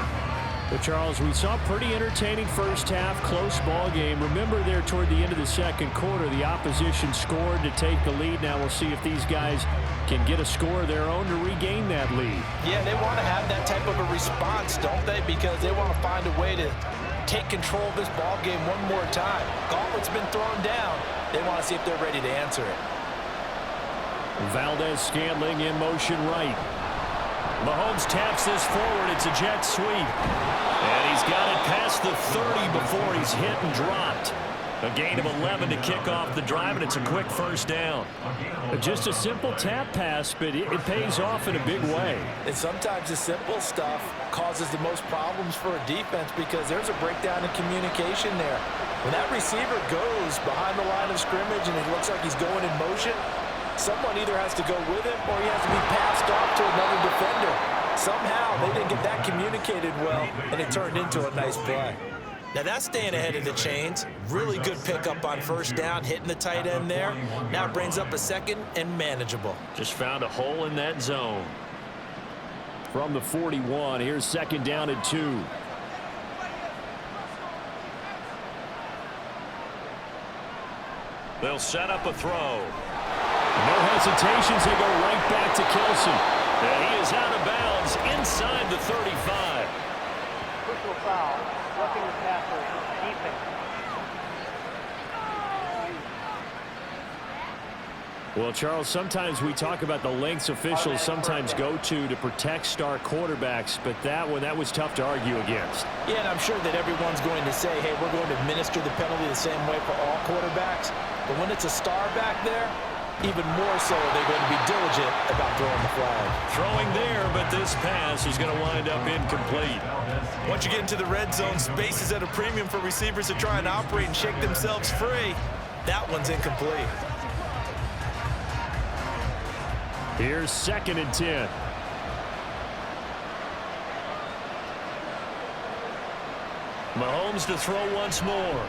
Speaker 3: But Charles, we saw a pretty entertaining first half, close ball game. Remember there toward the end of the second quarter, the opposition scored to take the lead. Now we'll see if these guys can get a score of their own to regain that lead.
Speaker 4: Yeah, they want to have that type of a response, don't they? Because they want to find a way to take control of this ball game one more time. Gauntlet's been thrown down. They want to see if they're ready to answer it.
Speaker 3: Valdez-Scantling in motion right. Mahomes taps this forward. It's a jet sweep. And he's got it past the 30 before he's hit and dropped. A gain of 11 to kick off the drive, and it's a quick first down. Just a simple tap pass, but it pays off in a big way.
Speaker 4: And sometimes the simple stuff causes the most problems for a defense because there's a breakdown in communication there. When that receiver goes behind the line of scrimmage and it looks like he's going in motion, someone either has to go with him or he has to be passed off to another defender. Somehow they didn't get that communicated well, and it turned into a nice play. Now that's staying ahead of the chains. Really good pickup on first down, hitting the tight end there. Now it brings up a second and manageable.
Speaker 3: Just found a hole in that zone. From the 41, here's second down and 2. They'll set up a throw. No hesitations. They go right back to Kelsey. And he is out of bounds inside the 35.
Speaker 6: Personal foul, roughing the passer, defense.
Speaker 3: Well, Charles, sometimes we talk about the lengths officials sometimes go to protect star quarterbacks, but that was tough to argue against.
Speaker 4: Yeah, and I'm sure that everyone's going to say, hey, we're going to administer the penalty the same way for all quarterbacks. But when it's a star back there, even more so they're going to be diligent about throwing the flag.
Speaker 3: Throwing there, but this pass is going to wind up incomplete.
Speaker 4: Once you get into the red zone, space is at a premium for receivers to try and operate and shake themselves free. That one's incomplete.
Speaker 3: Here's second and 10. Mahomes to throw once more.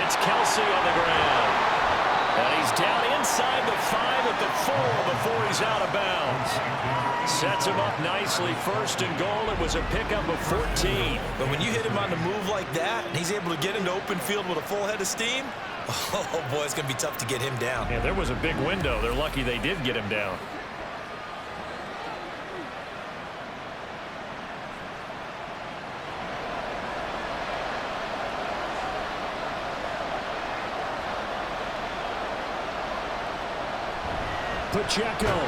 Speaker 3: It's Kelsey on the ground. And he's down inside the 5 at the 4 before he's out of bounds. Sets him up nicely. First and goal. It was a pickup of 14.
Speaker 4: But when you hit him on the move like that, and he's able to get into open field with a full head of steam, oh, boy, it's going to be tough to get him down.
Speaker 3: Yeah, there was a big window. They're lucky they did get him down. Pacheco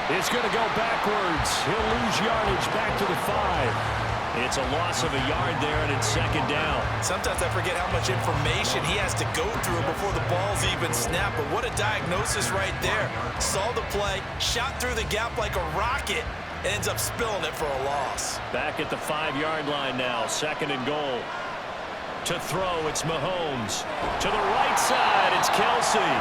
Speaker 3: is going to go backwards. He'll lose yardage back to the 5. It's a loss of a yard there, and it's second down.
Speaker 4: Sometimes I forget how much information he has to go through before the ball's even snapped. But what a diagnosis right there. Saw the play, shot through the gap like a rocket, and ends up spilling it for a loss.
Speaker 3: Back at the 5-yard line now, second and goal. To throw, it's Mahomes. To the right side, it's Kelsey.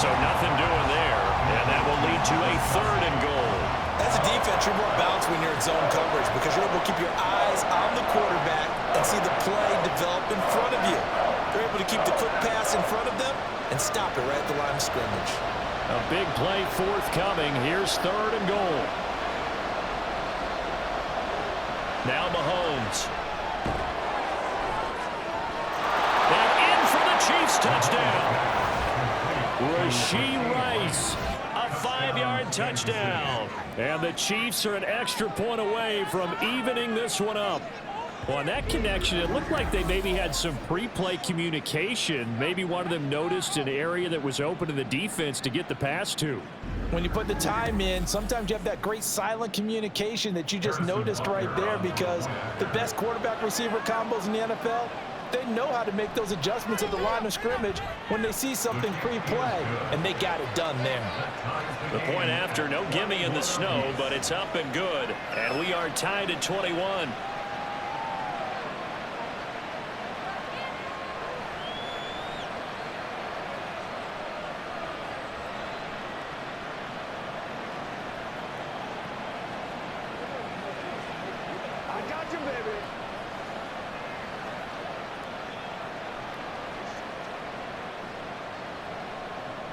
Speaker 3: So nothing doing there, and that will lead to a third and goal.
Speaker 4: As a defense, you're more balanced when you're in zone coverage because you're able to keep your eyes on the quarterback and see the play develop in front of you. You're able to keep the quick pass in front of them and stop it right at the line of scrimmage.
Speaker 3: A big play forthcoming. Here's third and goal. Now Mahomes. And in for the Chiefs touchdown. Rashee Rice, a 5-yard touchdown. And the Chiefs are an extra point away from evening this one up. Well, on that connection, it looked like they maybe had some pre-play communication. Maybe one of them noticed an area that was open to the defense to get the pass to.
Speaker 4: When you put the time in, sometimes you have that great silent communication that you just noticed right there because the best quarterback-receiver combos in the NFL, they know how to make those adjustments at the line of scrimmage when they see something pre-play, and they got it done there.
Speaker 3: The point after, no gimme in the snow, but it's up and good, and we are tied at 21.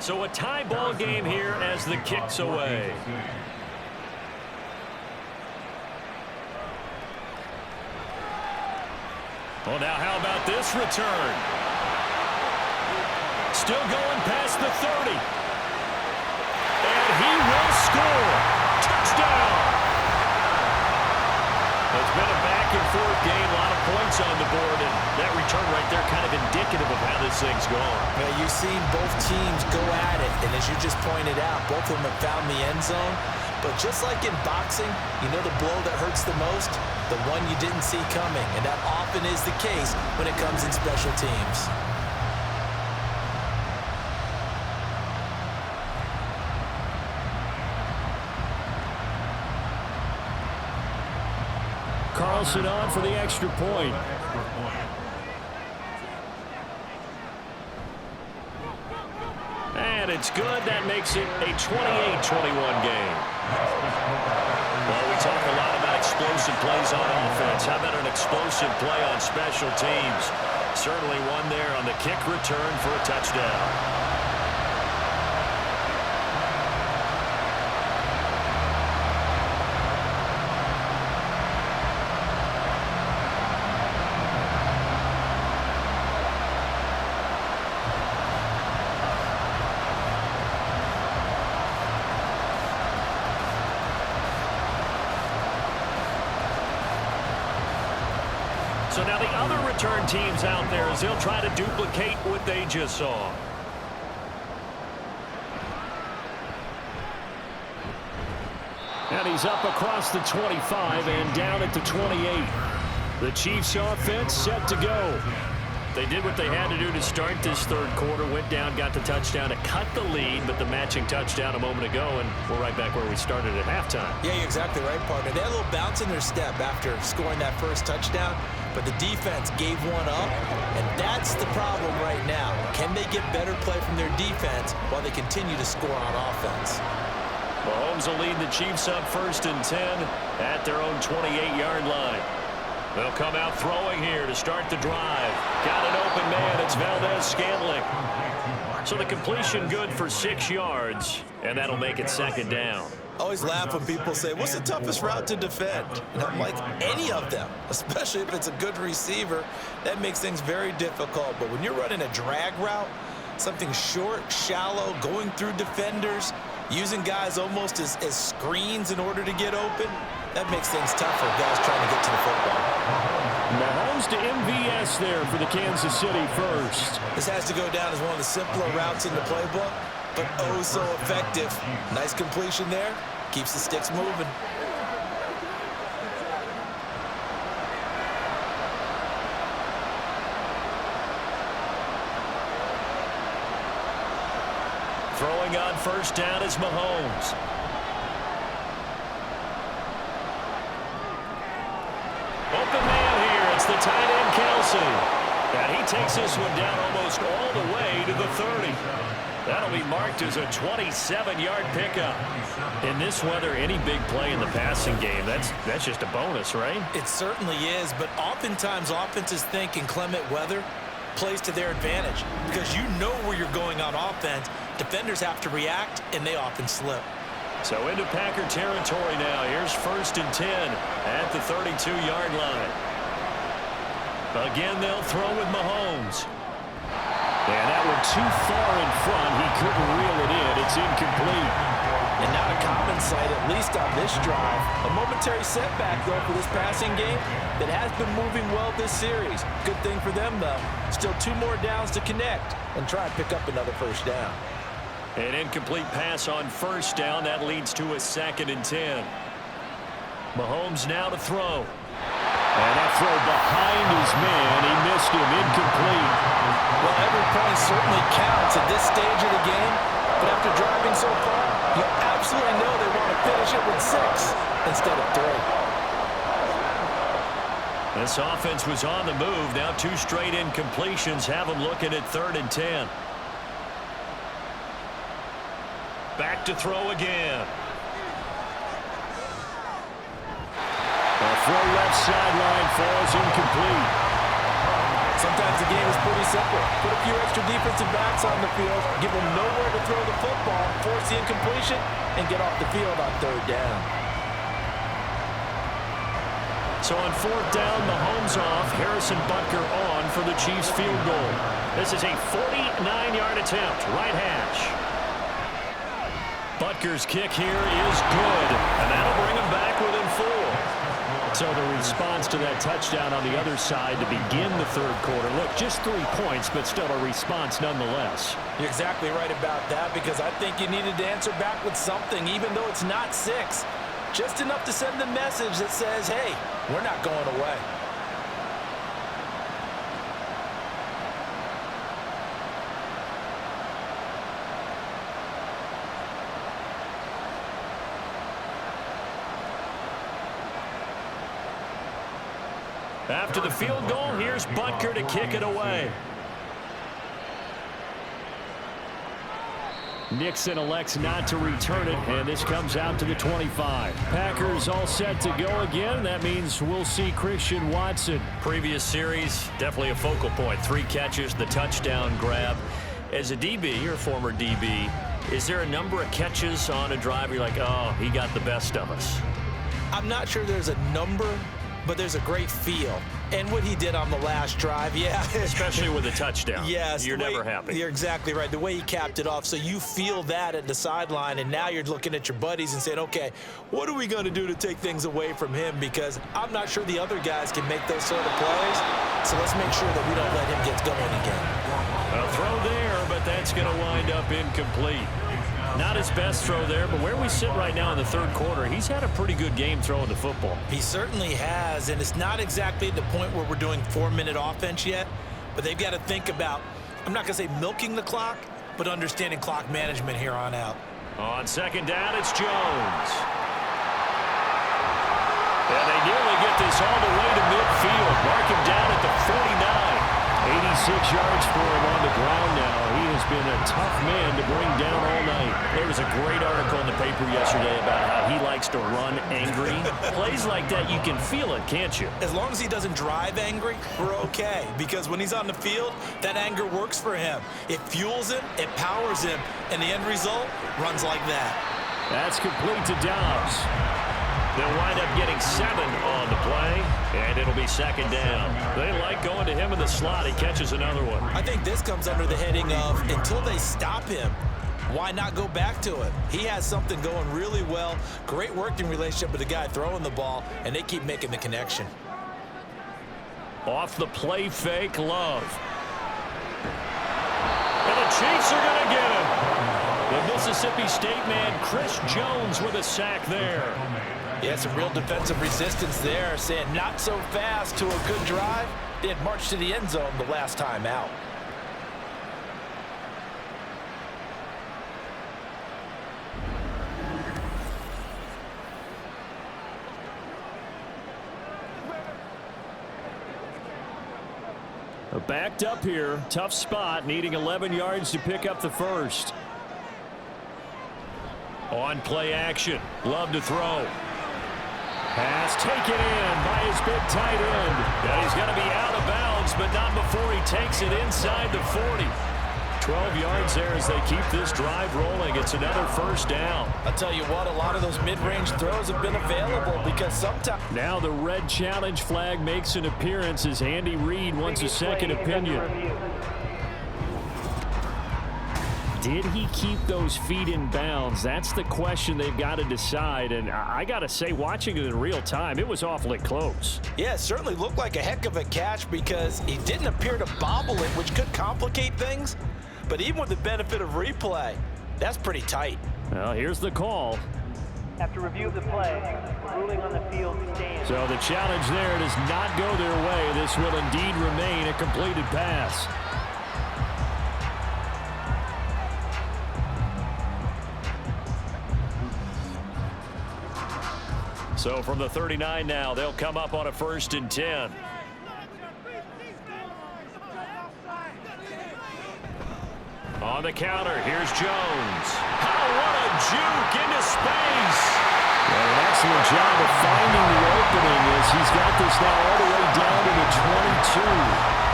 Speaker 2: So a tie ball game here as the kick's away. Well, now how about this return? Still going past the 30. And he will score. Touchdown. It's been a back-and-forth game, a lot of points on the board, and that return right there kind of indicative of how this thing's going.
Speaker 4: Yeah, you've seen both teams go at it, and as you just pointed out, both of them have found the end zone. But just like in boxing, you know the blow that hurts the most? The one you didn't see coming, and that often is the case when it comes in special teams.
Speaker 3: Carlson on for the extra point.
Speaker 2: And it's good. That makes it a 28-21 game. Well, we talk a lot about explosive plays on offense. How about an explosive play on special teams? Certainly one there on the kick return for a touchdown. So now the other return teams out there as they'll try to duplicate what they just saw.
Speaker 3: And he's up across the 25 and down at the 28. The Chiefs offense set to go.
Speaker 2: They did what they had to do to start this third quarter, went down, got the touchdown to cut the lead, but the matching touchdown a moment ago, and we're right back where we started at halftime.
Speaker 4: Yeah, you're exactly right, partner. They had a little bounce in their step after scoring that first touchdown, but the defense gave one up, and that's the problem right now. Can they get better play from their defense while they continue to score on offense?
Speaker 2: Mahomes will lead the Chiefs up 1st and 10 at their own 28-yard line. They'll come out throwing here to start the drive. Got an open man. It's Valdez-Scantling. So the completion good for 6 yards, and that'll make it 2nd down.
Speaker 4: I always laugh when people say, what's the toughest route to defend? And I'm like, any of them, especially if it's a good receiver. That makes things very difficult. But when you're running a drag route, something short, shallow, going through defenders, using guys almost as screens in order to get open, that makes things tough for guys trying to get to the football.
Speaker 3: Mahomes to MVS there for the Kansas City first.
Speaker 4: This has to go down as one of the simpler routes in the playbook, but oh so effective. Nice completion there. Keeps the sticks moving.
Speaker 2: Throwing on 1st down is Mahomes. Open man here. It's the tight end, Kelsey. And he takes this one down almost all the way to the 30. That'll be marked as a 27-yard pickup. In this weather, any big play in the passing game, that's just a bonus, right?
Speaker 4: It certainly is, but oftentimes offenses think in clement weather plays to their advantage because you know where you're going on offense. Defenders have to react, and they often slip.
Speaker 2: So into Packer territory now. Here's 1st and 10 at the 32-yard line. Again, they'll throw with Mahomes.
Speaker 3: And that one too far in front. He couldn't reel it in. It's incomplete.
Speaker 4: And not a common sight, at least on this drive. A momentary setback, though, for this passing game that has been moving well this series. Good thing for them, though. Still 2 more downs to connect and try and pick up another 1st down.
Speaker 2: An incomplete pass on 1st down. That leads to a 2nd and 10. Mahomes now to throw.
Speaker 3: And that throw behind his man. He missed him. Incomplete.
Speaker 4: Well, every point certainly counts at this stage of the game. But after driving so far, you absolutely know they want to finish it with 6 instead of 3.
Speaker 2: This offense was on the move. Now 2 straight incompletions have them looking at 3rd and 10. Back to throw again.
Speaker 3: The throw left sideline falls incomplete.
Speaker 4: Sometimes the game is pretty simple. Put a few extra defensive backs on the field, give them nowhere to throw the football, force the incompletion, and get off the field on third down.
Speaker 3: So on fourth down, Mahomes off, Harrison Butker on for the Chiefs field goal. This is a 49-yard attempt, right hash. Butker's kick here is good, and that'll bring him back within 4. So the response to that touchdown on the other side to begin the third quarter. Look, just 3 points, but still a response nonetheless.
Speaker 4: You're exactly right about that, because I think you needed to answer back with something, even though it's not 6. Just enough to send the message that says, hey, we're not going away.
Speaker 3: After the field goal, here's Butker to kick it away. Nixon elects not to return it, and this comes out to the 25. Packers all set to go again. That means we'll see Christian Watson.
Speaker 2: Previous series, definitely a focal point. 3 catches, the touchdown grab. As a DB, you're a former DB, is there a number of catches on a drive you're like, oh, he got the best of us?
Speaker 4: I'm not sure there's a number, but there's a great feel. And what he did on the last drive, yeah.
Speaker 2: Especially with a touchdown.
Speaker 4: Yes.
Speaker 2: You're never happy.
Speaker 4: You're exactly right. The way he capped it off, so you feel that at the sideline, and now you're looking at your buddies and saying, okay, what are we going to do to take things away from him? Because I'm not sure the other guys can make those sort of plays. So let's make sure that we don't let him get going again.
Speaker 3: A throw there, but that's going to wind up incomplete. Not his best throw there, but where we sit right now in the third quarter, he's had a pretty good game throwing the football.
Speaker 4: He certainly has, and it's not exactly at the point where we're doing 4-minute offense yet, but they've got to think about, I'm not going to say milking the clock, but understanding clock management here on out.
Speaker 3: On second down, it's Jones. And they nearly get this all the way to midfield. Mark him down at the 49. 86 yards for him on the ground now. He has been a tough man to bring down all night.
Speaker 2: There was a great article in the paper yesterday about how he likes to run angry. Plays like that, you can feel it, can't you?
Speaker 4: As long as he doesn't drive angry, we're okay. Because when he's on the field, that anger works for him. It fuels him, it powers him, and the end result runs like that.
Speaker 3: That's complete to Dobbs.
Speaker 2: They'll wind up getting 7 on the play, and it'll be second down.
Speaker 3: They like going to him in the slot. He catches another one.
Speaker 4: I think this comes under the heading of, until they stop him, why not go back to it? He has something going really well. Great working relationship with the guy throwing the ball, and they keep making the connection.
Speaker 3: Off the play fake, Love. And the Chiefs are going to get him. The Mississippi State man, Chris Jones, with a sack there.
Speaker 4: Yeah, some real defensive resistance there, saying not so fast to a good drive. They had marched to the end zone the last time out.
Speaker 3: Backed up here, tough spot, needing 11 yards to pick up the first. On play action, Love to throw. Pass taken in by his big tight end. And he's going to be out of bounds, but not before he takes it inside the 40. 12 yards there as they keep this drive rolling. It's another first down.
Speaker 4: I'll tell you what, a lot of those mid-range throws have been available because sometimes...
Speaker 3: Now the red challenge flag makes an appearance as Andy Reid wants a second opinion. Did he keep those feet in bounds? That's the question they've got to decide. And I got to say, watching it in real time, it was awfully close.
Speaker 4: Yeah, it certainly looked like a heck of a catch because he didn't appear to bobble it, which could complicate things. But even with the benefit of replay, that's pretty tight.
Speaker 3: Well, here's the call.
Speaker 6: After review of the play, the ruling on the field stands.
Speaker 3: So the challenge there does not go their way. This will indeed remain a completed pass. So from the 39 now, they'll come up on a 1st and 10. On the counter, here's Jones. Oh, what a juke into space. Well, an excellent job of finding the opening as he's got this now all the way down to the 22.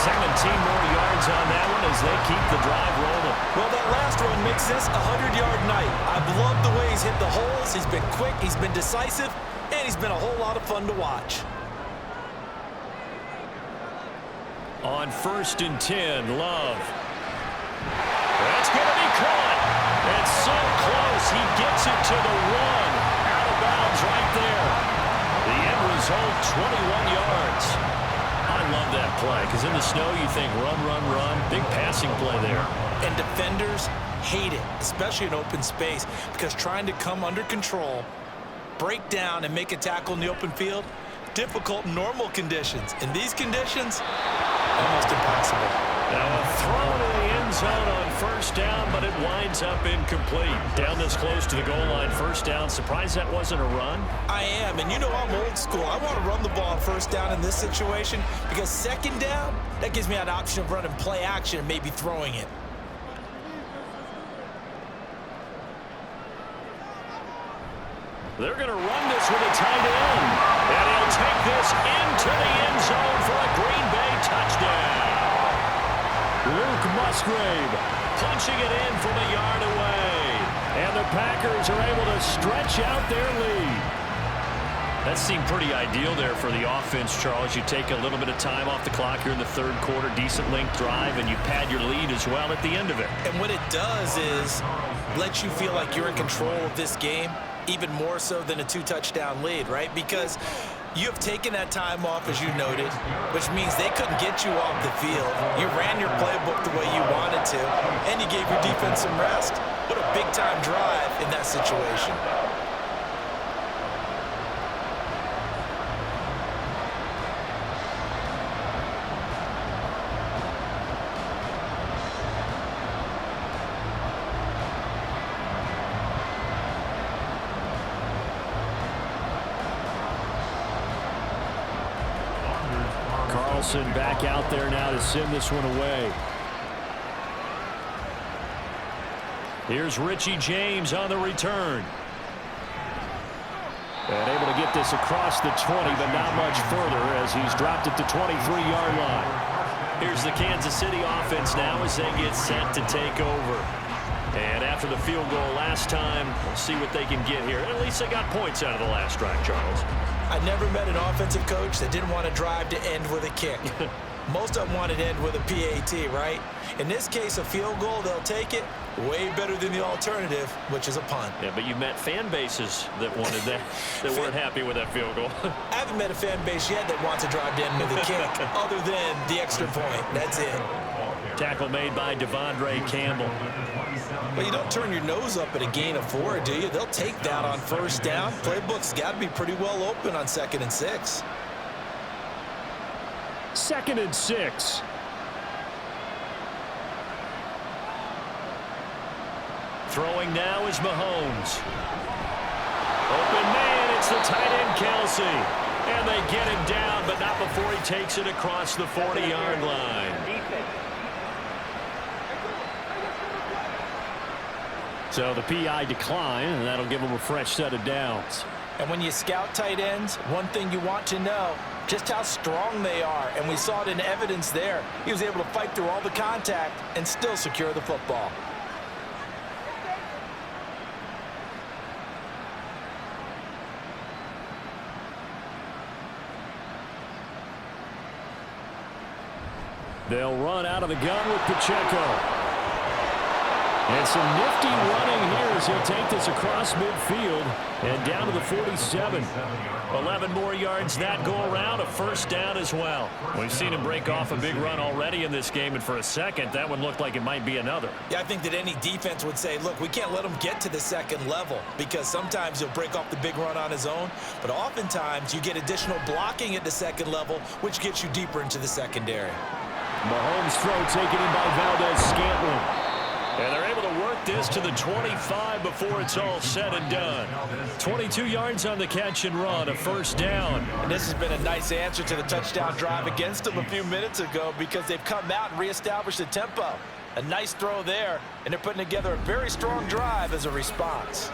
Speaker 3: 17 more yards on that one as they keep the drive rolling.
Speaker 4: Well, that last run makes this a 100-yard night. I've loved the way he's hit the holes. He's been quick, he's been decisive, and he's been a whole lot of fun to watch.
Speaker 3: On 1st and 10, Love. That's going to be caught. It's so close. He gets it to the 1. Out of bounds right there. The end result, 21 yards. I love that play because in the snow you think run, run, run. Big passing play there.
Speaker 4: And defenders hate it, especially in open space, because trying to come under control, break down, and make a tackle in the open field, difficult in normal conditions. In these conditions, almost impossible.
Speaker 3: Now a throw to the end zone on 1st down, but it winds up incomplete. Down this close to the goal line, 1st down. Surprised that wasn't a run?
Speaker 4: I am, and you know I'm old school. I want to run the ball on 1st down in this situation because 2nd down, that gives me an option of running play action and maybe throwing it.
Speaker 3: They're going to run this with a tight end. And he'll take this into the end zone for a Green Bay touchdown. Luke Musgrave punching it in from a yard away. And the Packers are able to stretch out their lead. That seemed pretty ideal there for the offense, Charles. You take a little bit of time off the clock here in the 3rd quarter, decent length drive, and you pad your lead as well at the end of it.
Speaker 4: And what it does is let you feel like you're in control of this game, even more so than a 2-touchdown lead, right? Because you have taken that time off, as you noted, which means they couldn't get you off the field. You ran your playbook the way you wanted to, and you gave your defense some rest. What a big-time drive in that situation.
Speaker 3: Back out there now to send this one away. Here's Richie James on the return. And able to get this across the 20, but not much further as he's dropped at the 23-yard line. Here's the Kansas City offense now as they get set to take over. And after the field goal last time, we'll see what they can get here. At least they got points out of the last drive, Charles.
Speaker 4: I never met an offensive coach that didn't want to drive to end with a kick. Most of them wanted to end with a PAT, right? In this case, a field goal, they'll take it. Way better than the alternative, which is a punt.
Speaker 3: Yeah, but you met fan bases that wanted that, that weren't happy with that field goal.
Speaker 4: I haven't met a fan base yet that wants to drive to end with a kick, other than the extra point. That's it.
Speaker 3: Tackle made by Devondre Campbell.
Speaker 4: But you don't turn your nose up at a gain of 4, do you? They'll take that on 1st down. Playbook's got to be pretty well open on 2nd and 6.
Speaker 3: 2nd and 6. Throwing now is Mahomes. Open man, it's the tight end Kelsey. And they get him down, but not before he takes it across the 40-yard line. So the PI decline, and that'll give him a fresh set of downs.
Speaker 4: And when you scout tight ends, one thing you want to know, just how strong they are. And we saw it in evidence there. He was able to fight through all the contact and still secure the football.
Speaker 3: They'll run out of the gun with Pacheco. And some nifty running here as he'll take this across midfield and down to the 47. 11 more yards that go around, a 1st down as well. We've seen him break off a big run already in this game, and for a second, that one looked like it might be another.
Speaker 4: Yeah, I think that any defense would say, look, we can't let him get to the 2nd level because sometimes he'll break off the big run on his own, but oftentimes you get additional blocking at the 2nd level, which gets you deeper into the secondary.
Speaker 3: Mahomes' throw taken in by Valdez-Scantling. And they're able to work this to the 25 before it's all said and done. 22 yards on the catch and run, a 1st down.
Speaker 4: And this has been a nice answer to the touchdown drive against them a few minutes ago because they've come out and reestablished the tempo. A nice throw there, and they're putting together a very strong drive as a response.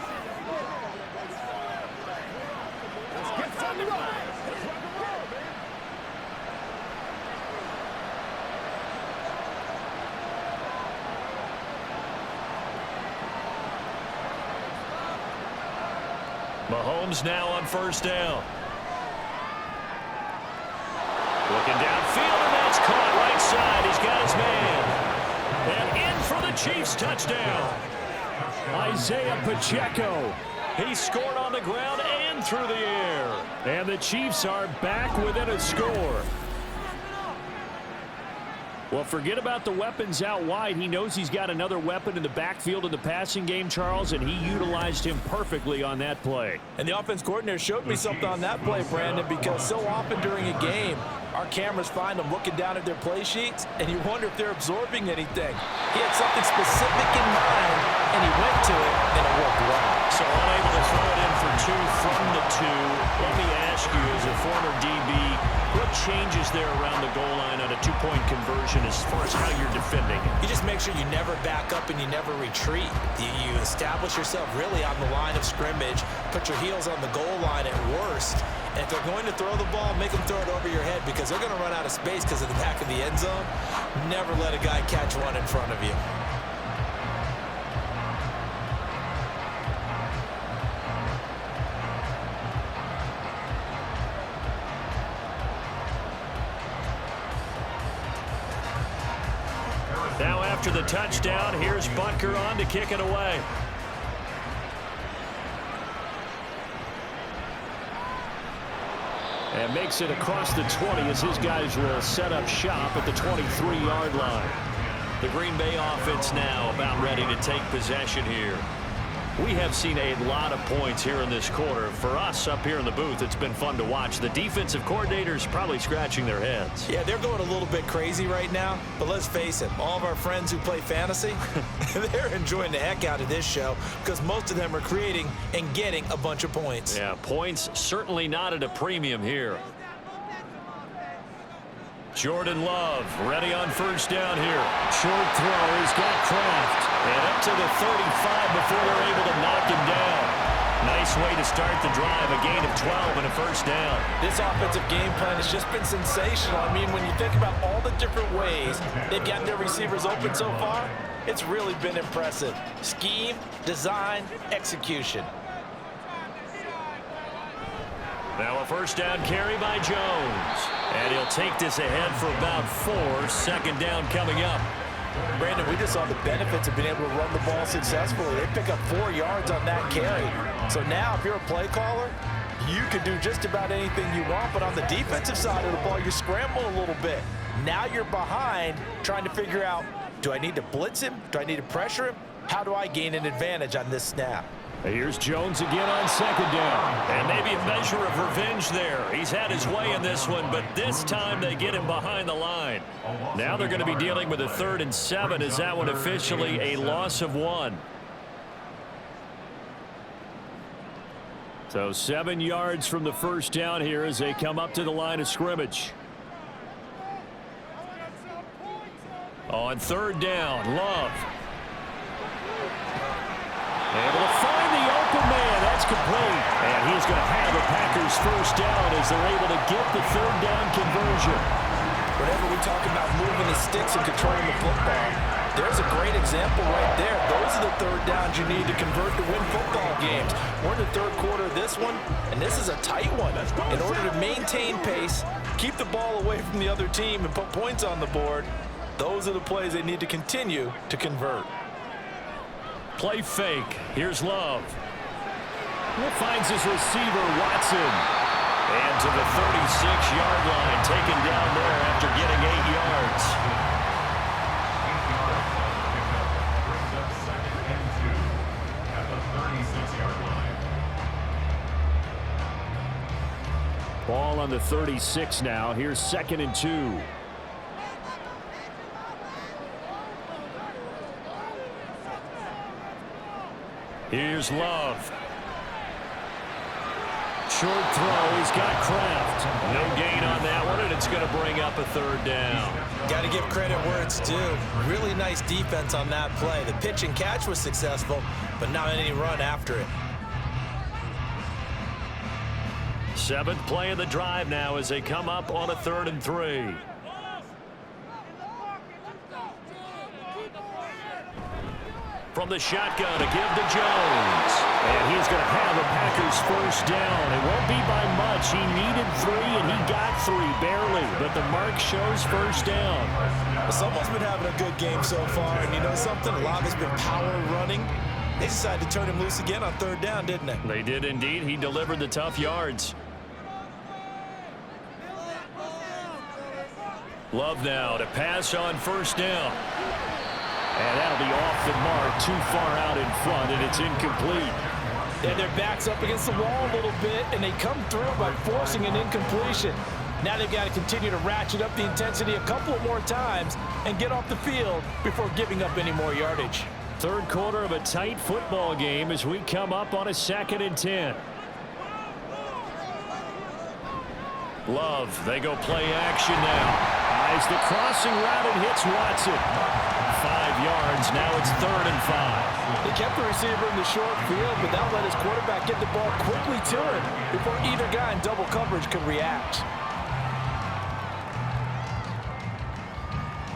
Speaker 2: Mahomes now on first down. Looking downfield, and that's caught right side. He's got his man. And in for the Chiefs touchdown.
Speaker 3: Isaiah Pacheco.
Speaker 2: He scored on the ground and through the air.
Speaker 3: And the Chiefs are back within a score. Well, forget about the weapons out wide. He knows he's got another weapon in the backfield in the passing game, Charles, and he utilized him perfectly on that play.
Speaker 4: And the offense coordinator showed me something on that play, Brandon, because so often during a game, our cameras find them looking down at their play sheets, and you wonder if they're absorbing anything. He had something specific in mind, and he went to it, and it worked well.
Speaker 2: So unable to throw it in for two from the two. Let me ask you, as a former DB, what changes there around the goal line on a two-point conversion as far as how you're defending it?
Speaker 4: You just make sure you never back up and you never retreat. You establish yourself really on the line of scrimmage, put your heels on the goal line at worst, and if they're going to throw the ball, make them throw it over your head because they're going to run out of space because of the back of the end zone. Never let a guy catch one in front of you.
Speaker 2: Now after the touchdown, here's Butker on to kick it away.
Speaker 3: And makes it across the 20 as his guys will set up shop at the 23-yard line.
Speaker 2: The Green Bay offense now about ready to take possession here. We have seen a lot of points here in this quarter. For us up here in the booth, it's been fun to watch. The defensive coordinators probably scratching their heads.
Speaker 4: Yeah, they're going a little bit crazy right now, but let's face it, all of our friends who play fantasy, they're enjoying the heck out of this show because most of them are creating and getting a bunch of points.
Speaker 2: Yeah, points certainly not at a premium here. Jordan Love ready on first down here.
Speaker 3: Short throw. He's got Kraft.
Speaker 2: And up to the 35 before they're able to knock him down. Nice way to start the drive. A gain of 12 and a first down.
Speaker 4: This offensive game plan has just been sensational. I mean, when you think about all the different ways they've gotten their receivers open so far, it's really been impressive. Scheme, design, execution.
Speaker 2: Now a first down carry by Jones. And he'll take this ahead for about 4. Second down coming up.
Speaker 4: Brandon, we just saw the benefits of being able to run the ball successfully. They pick up 4 yards on that carry. So now if you're a play caller, you can do just about anything you want. But on the defensive side of the ball, you scramble a little bit. Now you're behind trying to figure out, do I need to blitz him? Do I need to pressure him? How do I gain an advantage on this snap?
Speaker 3: Here's Jones again on second down.
Speaker 2: And maybe a measure of revenge there. He's had his way in this one, but this time they get him behind the line. Now they're going to be dealing with a 3rd and 7. Is that one officially a loss of 1?
Speaker 3: So 7 yards from the first down here as they come up to the line of scrimmage.
Speaker 2: On 3rd down, Love. Able to find the open man. That's complete. And he's going to have the Packers first down as they're able to get the 3rd down conversion.
Speaker 4: Whenever we talk about moving the sticks and controlling the football, there's a great example right there. Those are the 3rd downs you need to convert to win football games. We're in the 3rd quarter of this one, and this is a tight one. In order to maintain pace, keep the ball away from the other team, and put points on the board, those are the plays they need to continue to convert.
Speaker 2: Play fake. Here's Love.
Speaker 3: Finds his receiver, Watson.
Speaker 2: And to the 36-yard line, taken down there after getting 8 yards.
Speaker 3: Ball on the 36 now. Here's 2nd and 2.
Speaker 2: Here's Love.
Speaker 3: Short throw. He's got Kraft.
Speaker 2: No gain on that one, and it's going to bring up a 3rd down.
Speaker 4: Got to give credit where it's due. Really nice defense on that play. The pitch and catch was successful, but not any run after it.
Speaker 2: 7th play of the drive now as they come up on a 3rd and 3.
Speaker 3: from the shotgun to give to Jones. And he's going to have a Packers first down. It won't be by much. He needed 3, and he got 3, barely. But the mark shows first down.
Speaker 4: Someone's been having a good game so far, and you know something? A lot has been power running. They decided to turn him loose again on 3rd down, didn't they?
Speaker 3: They did indeed. He delivered the tough yards. Love now to pass on first down. And that'll be off the mark, too far out in front, and it's incomplete.
Speaker 4: Yeah, their back's up against the wall a little bit, and they come through by forcing an incompletion. Now they've got to continue to ratchet up the intensity a couple more times and get off the field before giving up any more yardage.
Speaker 3: Third quarter of a tight football game as we come up on a 2nd and 10. Love, they go play action now. Eyes the crossing route and hits Watson. 5 yards, now it's 3rd and 5.
Speaker 4: They kept the receiver in the short field, but that let his quarterback get the ball quickly to him before either guy in double coverage could react.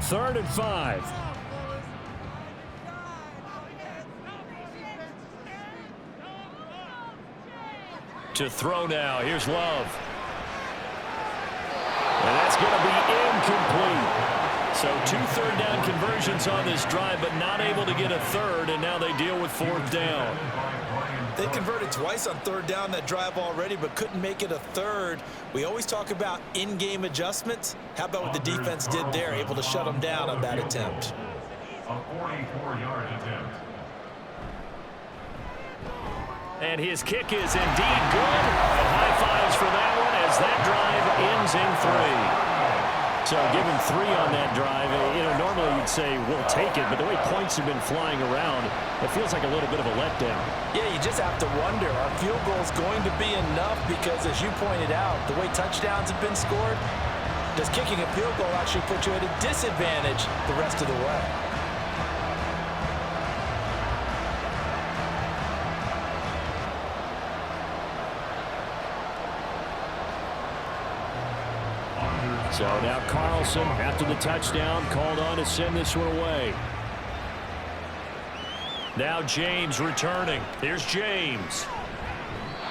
Speaker 3: 3rd and 5. To throw now, here's Love. And that's going to be incomplete. So 2 third down conversions on this drive, but not able to get a third, and now they deal with 4th down.
Speaker 4: They converted twice on 3rd down that drive already, but couldn't make it a 3rd. We always talk about in-game adjustments. How about what the defense did there, able to shut them down on that attempt?
Speaker 7: A 44-yard attempt.
Speaker 3: And his kick is indeed good. And high fives for that one as that drive ends in 3. So give him 3 on that drive. You know, normally you'd say we'll take it, but the way points have been flying around, it feels like a little bit of a letdown.
Speaker 4: Yeah, you just have to wonder, are field goals going to be enough? Because as you pointed out, the way touchdowns have been scored, does kicking a field goal actually put you at a disadvantage the rest of the way?
Speaker 3: So now Carlson, after the touchdown, called on to send this one away. Now James returning. Here's James.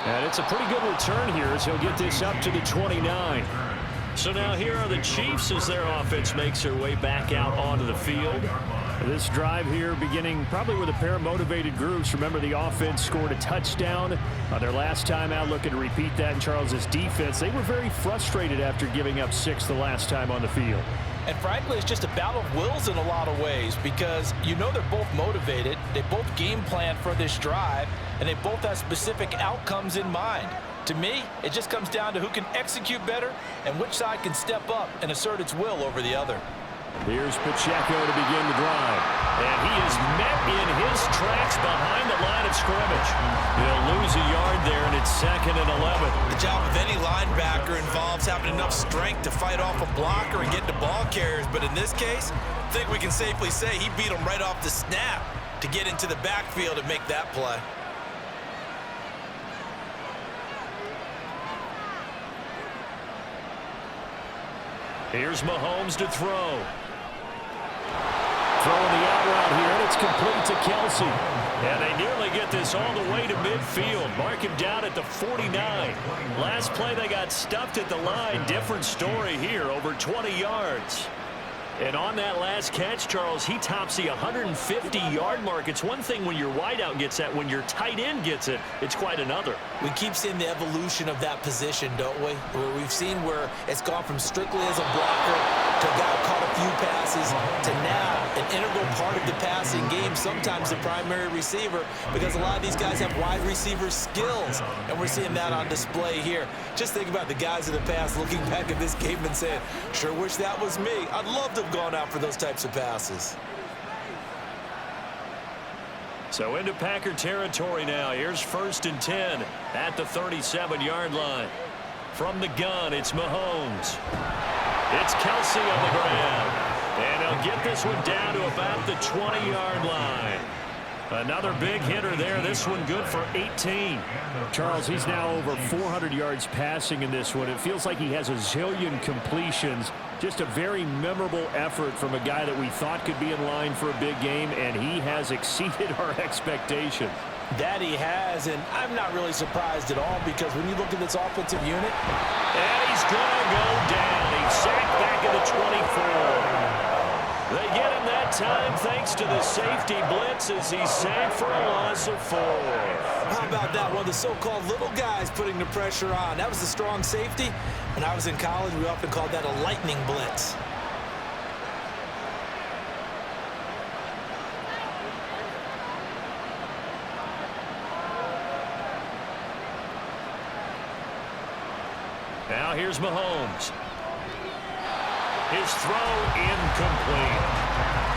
Speaker 3: And it's a pretty good return here as he'll get this up to the 29. So now here are the Chiefs as their offense makes their way back out onto the field. This drive here beginning probably with a pair of motivated groups. Remember, the offense scored a touchdown on their last time out, looking to repeat that in Charles's defense. They were very frustrated after giving up 6 the last time on the field.
Speaker 4: And frankly, it's just a battle of wills in a lot of ways because you know they're both motivated. They both game plan for this drive, and they both have specific outcomes in mind. To me, it just comes down to who can execute better and which side can step up and assert its will over the other.
Speaker 3: Here's Pacheco to begin the drive. And he is met in his tracks behind the line of scrimmage. He'll lose a yard there, and it's 2nd and 11.
Speaker 4: The job of any linebacker involves having enough strength to fight off a blocker and get to ball carriers. But in this case, I think we can safely say he beat him right off the snap to get into the backfield and make that play.
Speaker 3: Here's Mahomes to throw. Throwing the out route here, and it's complete to Kelsey. And they nearly get this all the way to midfield. Mark him down at the 49. Last play, they got stuffed at the line. Different story here, over 20 yards. And on that last catch, Charles, he tops the 150-yard mark. It's one thing when your wideout gets that. When your tight end gets it, it's quite another.
Speaker 4: We keep seeing the evolution of that position, don't we? Where we've seen where it's gone from strictly as a blocker to a guy who caught a few passes to now an integral part of the passing game, sometimes the primary receiver, because a lot of these guys have wide receiver skills, and we're seeing that on display here. Just think about the guys in the past looking back at this game and saying, sure wish that was me. I'd love to have gone out for those types of passes.
Speaker 2: So into Packer territory now. Here's 1st and 10 at the 37-yard line. From the gun, it's Mahomes. It's Kelsey on the ground. And they'll get this one down to about the 20-yard line.
Speaker 3: Another big hitter there. This one good for 18. Charles, he's now over 400 yards passing in this one. It feels like he has a zillion completions. Just a very memorable effort from a guy that we thought could be in line for a big game, and he has exceeded our expectation.
Speaker 4: That he has, and I'm not really surprised at all because when you look at this offensive unit.
Speaker 2: And he's going to go down. He's sacked back at the 24. They get him that time thanks to the safety blitz as he sacked for a loss of 4.
Speaker 4: How about that? One of the so-called little guys putting the pressure on. That was the strong safety. When I was in college, we often called that a lightning blitz.
Speaker 2: Now here's Mahomes. His throw incomplete.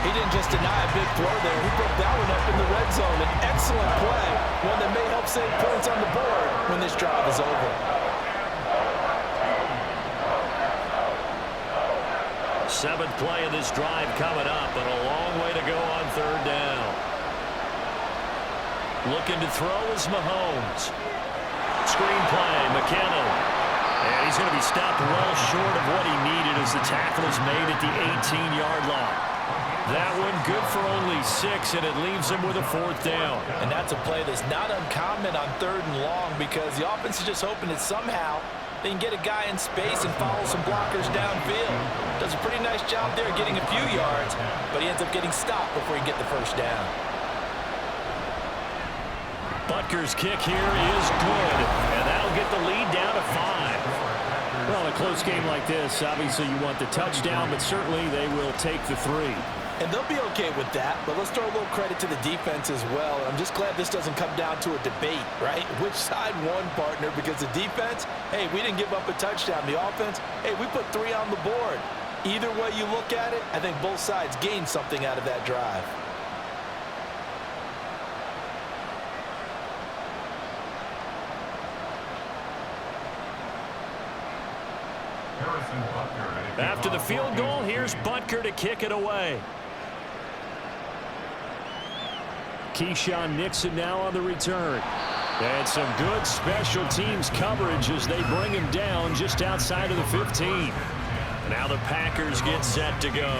Speaker 4: He didn't just deny a big throw there. He broke that one up in the red zone. An excellent play. One that may help save points on the board when this drive is over.
Speaker 2: Seventh play of this drive coming up, and a long way to go on third down. Looking to throw is Mahomes. Screen play, McKinnon. And he's going to be stopped well short of what he needed as the tackle is made at the 18-yard line. That one good for only 6, and it leaves him with a 4th down.
Speaker 4: And that's a play that's not uncommon on 3rd and long because the offense is just hoping that somehow they can get a guy in space and follow some blockers downfield. Does a pretty nice job there getting a few yards, but he ends up getting stopped before he can get the 1st down.
Speaker 2: Butker's kick here is good, and that'll get the lead down to 5.
Speaker 3: Well, in a close game like this, obviously you want the touchdown, but certainly they will take the 3.
Speaker 4: And they'll be okay with that, but let's throw a little credit to the defense as well. I'm just glad this doesn't come down to a debate, right? Which side won, partner? Because the defense, hey, we didn't give up a touchdown. The offense, hey, we put 3 on the board. Either way you look at it, I think both sides gained something out of that drive.
Speaker 2: After the field goal, here's Butker to kick it away.
Speaker 3: Keyshawn Nixon now on the return. And some good special teams coverage as they bring him down just outside of the 15.
Speaker 2: Now the Packers get set to go.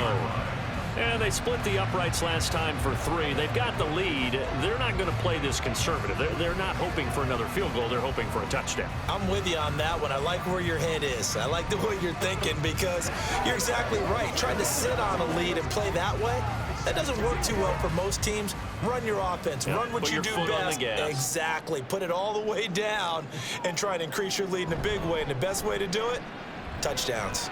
Speaker 2: And they split the uprights last time for 3. They've got the lead. They're not going to play this conservative. They're not hoping for another field goal. They're hoping for a touchdown.
Speaker 4: I'm with you on that one. I like where your head is. I like the way you're thinking because you're exactly right. Trying to sit on a lead and play that way, that doesn't work too well for most teams. Run your offense. Run what you do best. Exactly. Put it all the way down and try to increase your lead in a big way. And the best way to do it, touchdowns.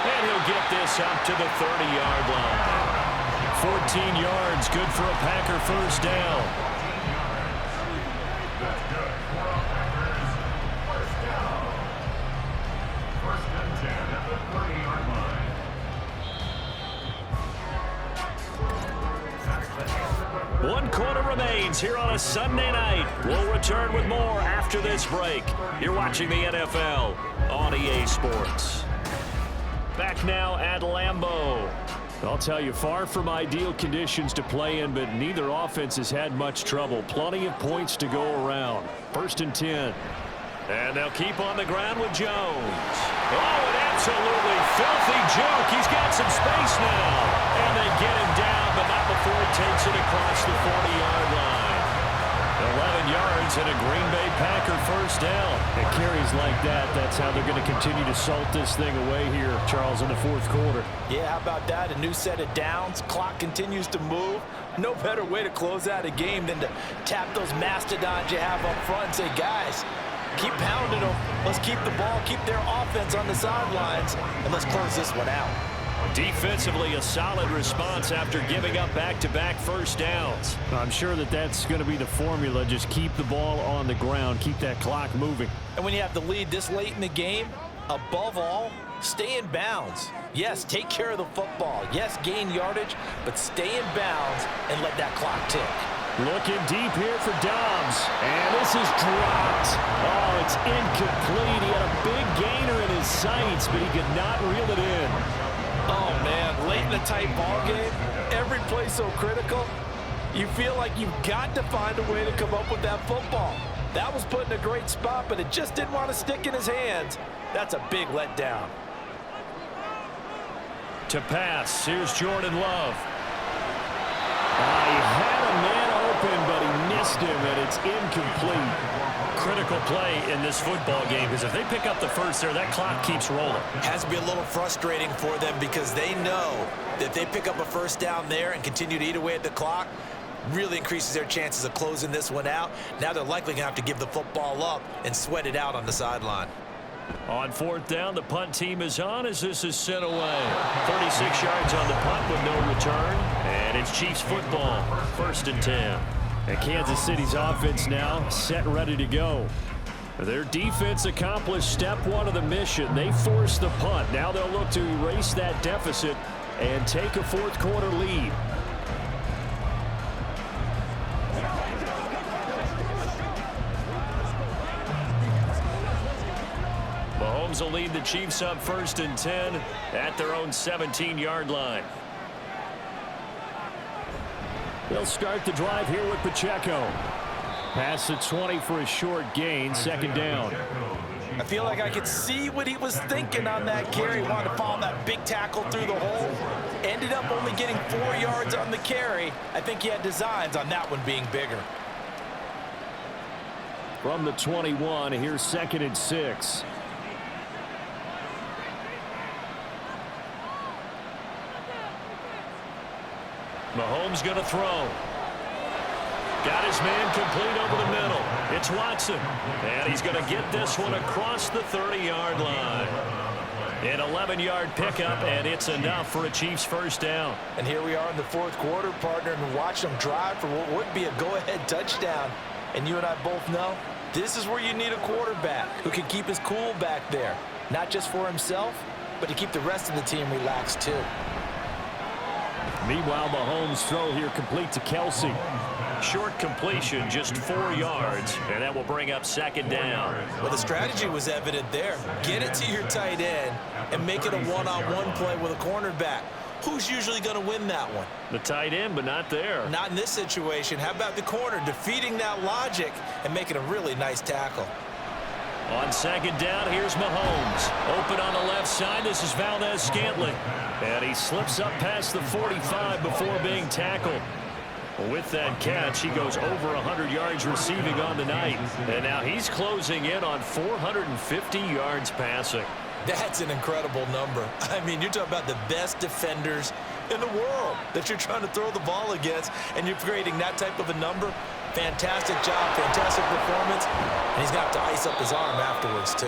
Speaker 2: And he'll get this up to the 30-yard line.
Speaker 3: 14 yards, good for a Packer 1st down.
Speaker 2: One quarter remains here on a Sunday night. We'll return with more after this break. You're watching the NFL on EA Sports. Back now at Lambeau.
Speaker 3: I'll tell you, far from ideal conditions to play in, but neither offense has had much trouble. Plenty of points to go around. 1st and 10.
Speaker 2: And they'll keep on the ground with Jones. Oh, an absolutely filthy juke. He's got some space now. And they get him down, but not before he takes it across the 40-yard line. 11 yards and a Green Bay Packer 1st down.
Speaker 3: It carries like that. That's how they're going to continue to salt this thing away here, Charles, in the 4th quarter.
Speaker 4: Yeah, how about that? A new set of downs. Clock continues to move. No better way to close out a game than to tap those mastodons you have up front and say, guys, keep pounding them. Let's keep the ball, keep their offense on the sidelines, and let's close this one out.
Speaker 2: Defensively, a solid response after giving up back-to-back 1st downs.
Speaker 3: I'm sure that that's going to be the formula. Just keep the ball on the ground. Keep that clock moving.
Speaker 4: And when you have the lead this late in the game, above all, stay in bounds. Yes, take care of the football. Yes, gain yardage, but stay in bounds and let that clock tick.
Speaker 3: Looking deep here for Dobbs. And this is dropped. Oh, it's incomplete. He had a big gainer in his sights, but he could not reel it in.
Speaker 4: Oh, man, late in a tight ball game, every play so critical. You feel like you've got to find a way to come up with that football. That was put in a great spot, but it just didn't want to stick in his hands. That's a big letdown.
Speaker 3: To pass, here's Jordan Love. He had a man open, but he missed him, and it's incomplete.
Speaker 2: Critical play in this football game, because if they pick up the first there, that clock keeps rolling.
Speaker 4: Has to be a little frustrating for them because they know that if they pick up a first down there and continue to eat away at the clock, really increases their chances of closing this one out. Now they're likely going to have to give the football up and sweat it out on the sideline.
Speaker 2: On fourth down, the punt team is on as this is sent away. 36 yards on the punt with no return. And it's Chiefs football, 1st and 10.
Speaker 3: And Kansas City's offense now set ready to go. Their defense accomplished step one of the mission. They forced the punt. Now they'll look to erase that deficit and take a fourth quarter lead.
Speaker 2: Mahomes will lead the Chiefs up 1st and 10 at their own 17-yard line.
Speaker 3: They'll start the drive here with Pacheco. Pass the 20 for a short gain, 2nd down.
Speaker 4: I feel like I could see what he was thinking on that carry. Wanted to follow that big tackle through the hole. Ended up only getting 4 yards on the carry. I think he had designs on that one being bigger.
Speaker 3: From the 21, here's 2nd and 6.
Speaker 2: Mahomes going to throw. Got his man complete over the middle. It's Watson. And he's going to get this one across the 30-yard line. An 11-yard pickup, and it's enough for a Chiefs first down.
Speaker 4: And here we are in the fourth quarter, partner, and watch them drive for what would be a go-ahead touchdown. And you and I both know this is where you need a quarterback who can keep his cool back there. Not just for himself, but to keep the rest of the team relaxed too.
Speaker 3: Meanwhile, Mahomes' throw here complete to Kelsey.
Speaker 2: Short completion, just 4 yards, and that will bring up 2nd down.
Speaker 4: Well, the strategy was evident there. Get it to your tight end and make it a one-on-one play with a cornerback. Who's usually going to win that one?
Speaker 2: The tight end, but not there.
Speaker 4: Not in this situation. How about the corner defeating that logic and making a really nice tackle?
Speaker 2: On 2nd down, here's Mahomes. Open on the left side. This is Valdez-Scantling. And he slips up past the 45 before being tackled. With that catch, he goes over 100 yards receiving on the night. And now he's closing in on 450 yards passing.
Speaker 4: That's an incredible number. I mean, you're talking about the best defenders in the world that you're trying to throw the ball against, and you're creating that type of a number. Fantastic job, fantastic performance, and he's going to have to ice up his arm afterwards, too.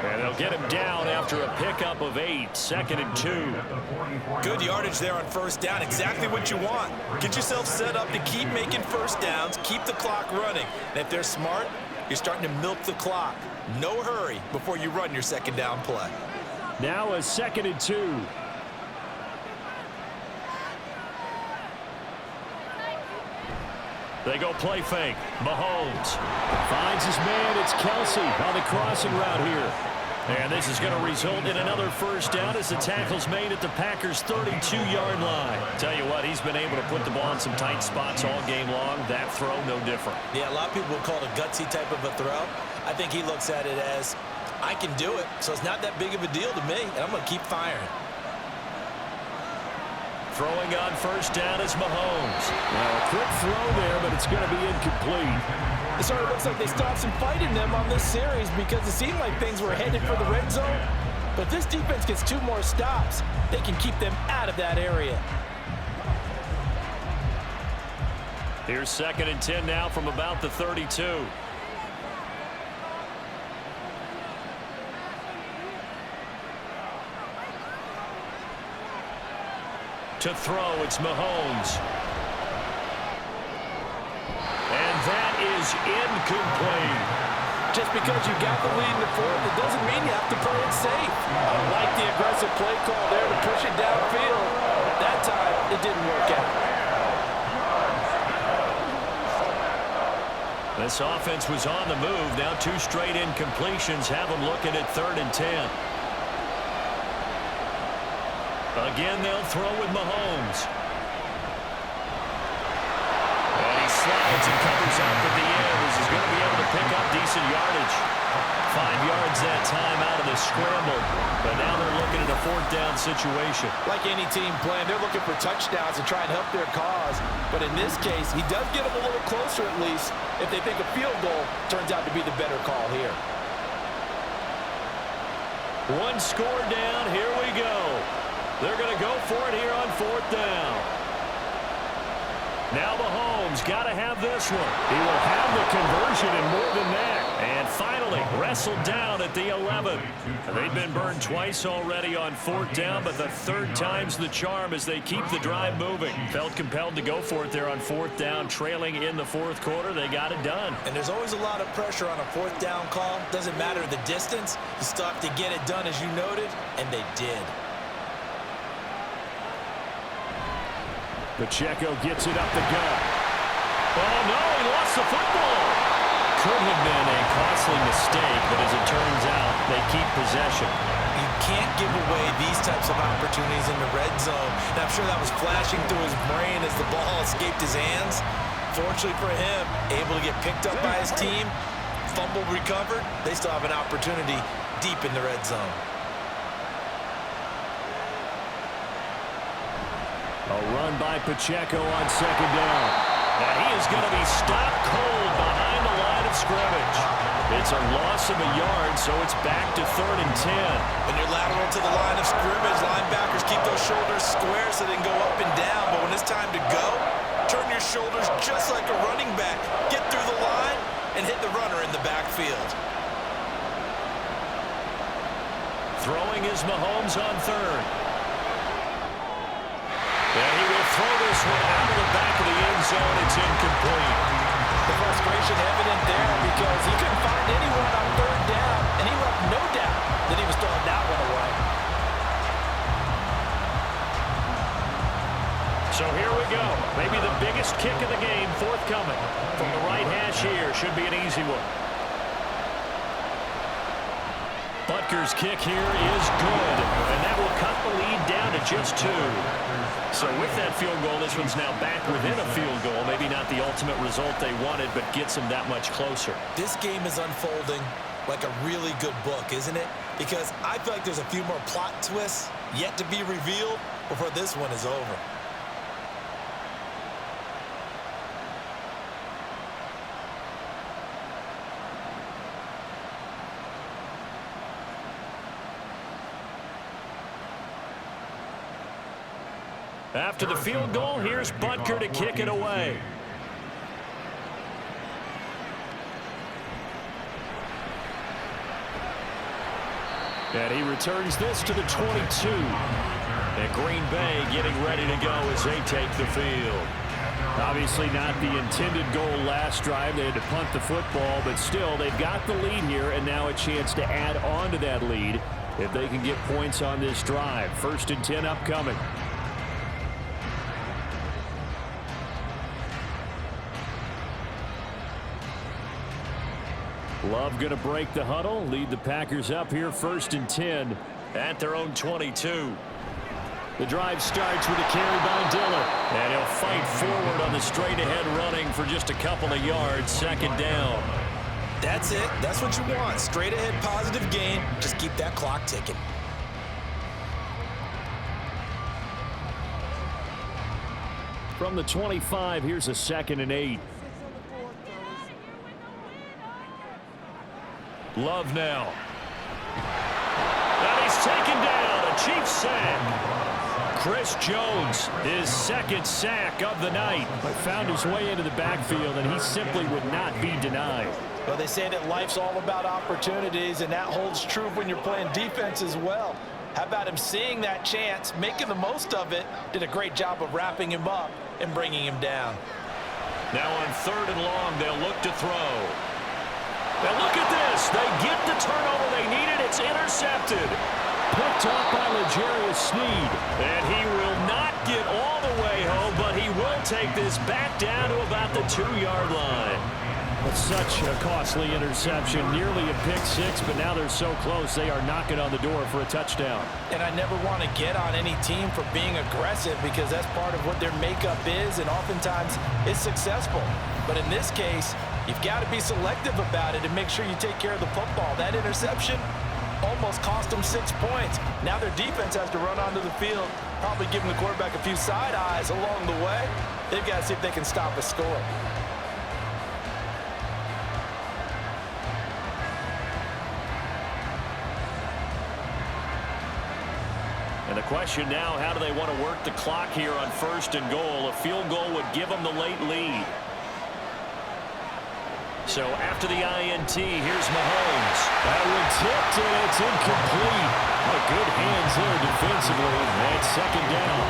Speaker 2: And they'll get him down after a pickup of 8, 2nd and 2.
Speaker 4: Good yardage there on first down, exactly what you want. Get yourself set up to keep making first downs, keep the clock running. And if they're smart, you're starting to milk the clock. No hurry before you run your 2nd down play.
Speaker 3: Now a 2nd and 2.
Speaker 2: They go play fake. Mahomes
Speaker 3: finds his man. It's Kelsey on the crossing route here.
Speaker 2: And this is going to result in another first down as the tackle's made at the Packers' 32-yard line. Tell you what, he's been able to put the ball in some tight spots all game long. That throw, no different.
Speaker 4: Yeah, a lot of people would call it a gutsy type of a throw. I think he looks at it as, I can do it, so it's not that big of a deal to me, and I'm going to keep firing.
Speaker 2: Throwing on first down is Mahomes.
Speaker 3: Now a quick throw there, but it's going to be incomplete.
Speaker 4: It sort of looks like they stopped some fight in them on this series because it seemed like things were headed for the red zone. But if this defense gets 2 more stops, they can keep them out of that area.
Speaker 2: Here's 2nd and 10 now from about the 32. To throw, it's Mahomes. And that is incomplete.
Speaker 4: Just because you got the lead in the fourth, it doesn't mean you have to play it safe. I like the aggressive play call there to push it downfield. That time, it didn't work out.
Speaker 2: This offense was on the move. Now 2 straight incompletions have them looking at 3rd and 10. Again, they'll throw with Mahomes. slides and covers up at the end as he's going to be able to pick up decent yardage. 5 yards that time out of the scramble. But now they're looking at a 4th down situation.
Speaker 4: Like any team playing, they're looking for touchdowns to try and help their cause. But in this case, he does get them a little closer at least if they think a field goal turns out to be the better call here.
Speaker 2: 1 score down. Here we go. They're going to go for it here on 4th down. Now Mahomes got to have this one.
Speaker 3: He will have the conversion and more than that.
Speaker 2: And finally wrestled down at the 11. They've been burned twice already on 4th down, but the 3rd time's the charm as they keep the drive moving. Felt compelled to go for it there on 4th down, trailing in the 4th quarter. They got it done.
Speaker 4: And there's always a lot of pressure on a 4th down call. Doesn't matter the distance. You still have to get it done, as you noted, and they did.
Speaker 3: Pacheco gets it up the gut.
Speaker 2: Oh, no, he lost the football. Could have been a costly mistake, but as it turns out, they keep possession.
Speaker 4: You can't give away these types of opportunities in the red zone. And I'm sure that was flashing through his brain as the ball escaped his hands. Fortunately for him, able to get picked up by his team, fumble recovered. They still have an opportunity deep in the red zone.
Speaker 3: A run by Pacheco on 2nd down.
Speaker 2: And he is going to be stopped cold behind the line of scrimmage. It's a loss of a yard, so it's back to 3rd and 10.
Speaker 4: When you're lateral to the line of scrimmage, linebackers keep those shoulders square so they can go up and down. But when it's time to go, turn your shoulders just like a running back. Get through the line and hit the runner in the backfield.
Speaker 2: Throwing is Mahomes on 3rd. And he will throw this one out of the back of the end zone. It's incomplete.
Speaker 4: The frustration evident there because he couldn't find anyone on 3rd down, and he left no doubt that he was throwing that one away.
Speaker 2: So here we go. Maybe the biggest kick of the game forthcoming. From the right hash here. Should be an easy one. Butker's kick here is good. And that will cut the lead down to just 2. So with that field goal, this one's now back within a field goal. Maybe not the ultimate result they wanted, but gets them that much closer.
Speaker 4: This game is unfolding like a really good book, isn't it? Because I feel like there's a few more plot twists yet to be revealed before this one is over.
Speaker 2: After the field goal, here's Butker to kick it away.
Speaker 3: And he returns this to the 22.
Speaker 2: And Green Bay getting ready to go as they take the field.
Speaker 3: Obviously not the intended goal last drive. They had to punt the football, but still they've got the lead here and now a chance to add on to that lead if they can get points on this drive. 1st and 10 upcoming. Love going to break the huddle, lead the Packers up here 1st and 10
Speaker 2: at their own 22.
Speaker 3: The drive starts with a carry by Dillon.
Speaker 2: And he'll fight forward on the straight-ahead running for just a couple of yards. 2nd down.
Speaker 4: That's it. That's what you want. Straight-ahead positive gain. Just keep that clock ticking.
Speaker 3: From the 25, here's a 2nd and 8.
Speaker 2: Love now. And he's taken down. A Chiefs sack. Chris Jones, his 2nd sack of the night.
Speaker 3: But found his way into the backfield, and he simply would not be denied.
Speaker 4: Well, they say that life's all about opportunities, and that holds true when you're playing defense as well. How about him seeing that chance, making the most of it, did a great job of wrapping him up and bringing him down.
Speaker 2: Now on 3rd and long, they'll look to throw. Now look at this. They get the turnover they needed. It's intercepted.
Speaker 3: Picked up by L'Jarius Sneed.
Speaker 2: And he will not get all the way home, but he will take this back down to about the 2-yard line.
Speaker 3: It's such a costly interception, nearly a pick six, but now they're so close they are knocking on the door for a touchdown.
Speaker 4: And I never want to get on any team for being aggressive because that's part of what their makeup is, and oftentimes it's successful. But in this case, you've got to be selective about it and make sure you take care of the football. That interception almost cost them 6 points. Now their defense has to run onto the field, probably giving the quarterback a few side eyes along the way. They've got to see if they can stop a score.
Speaker 2: And the question now, how do they want to work the clock here on 1st and goal? A field goal would give them the late lead. So after the INT, here's Mahomes.
Speaker 3: That one tipped, and it's incomplete. Oh, good hands there defensively. That's 2nd down.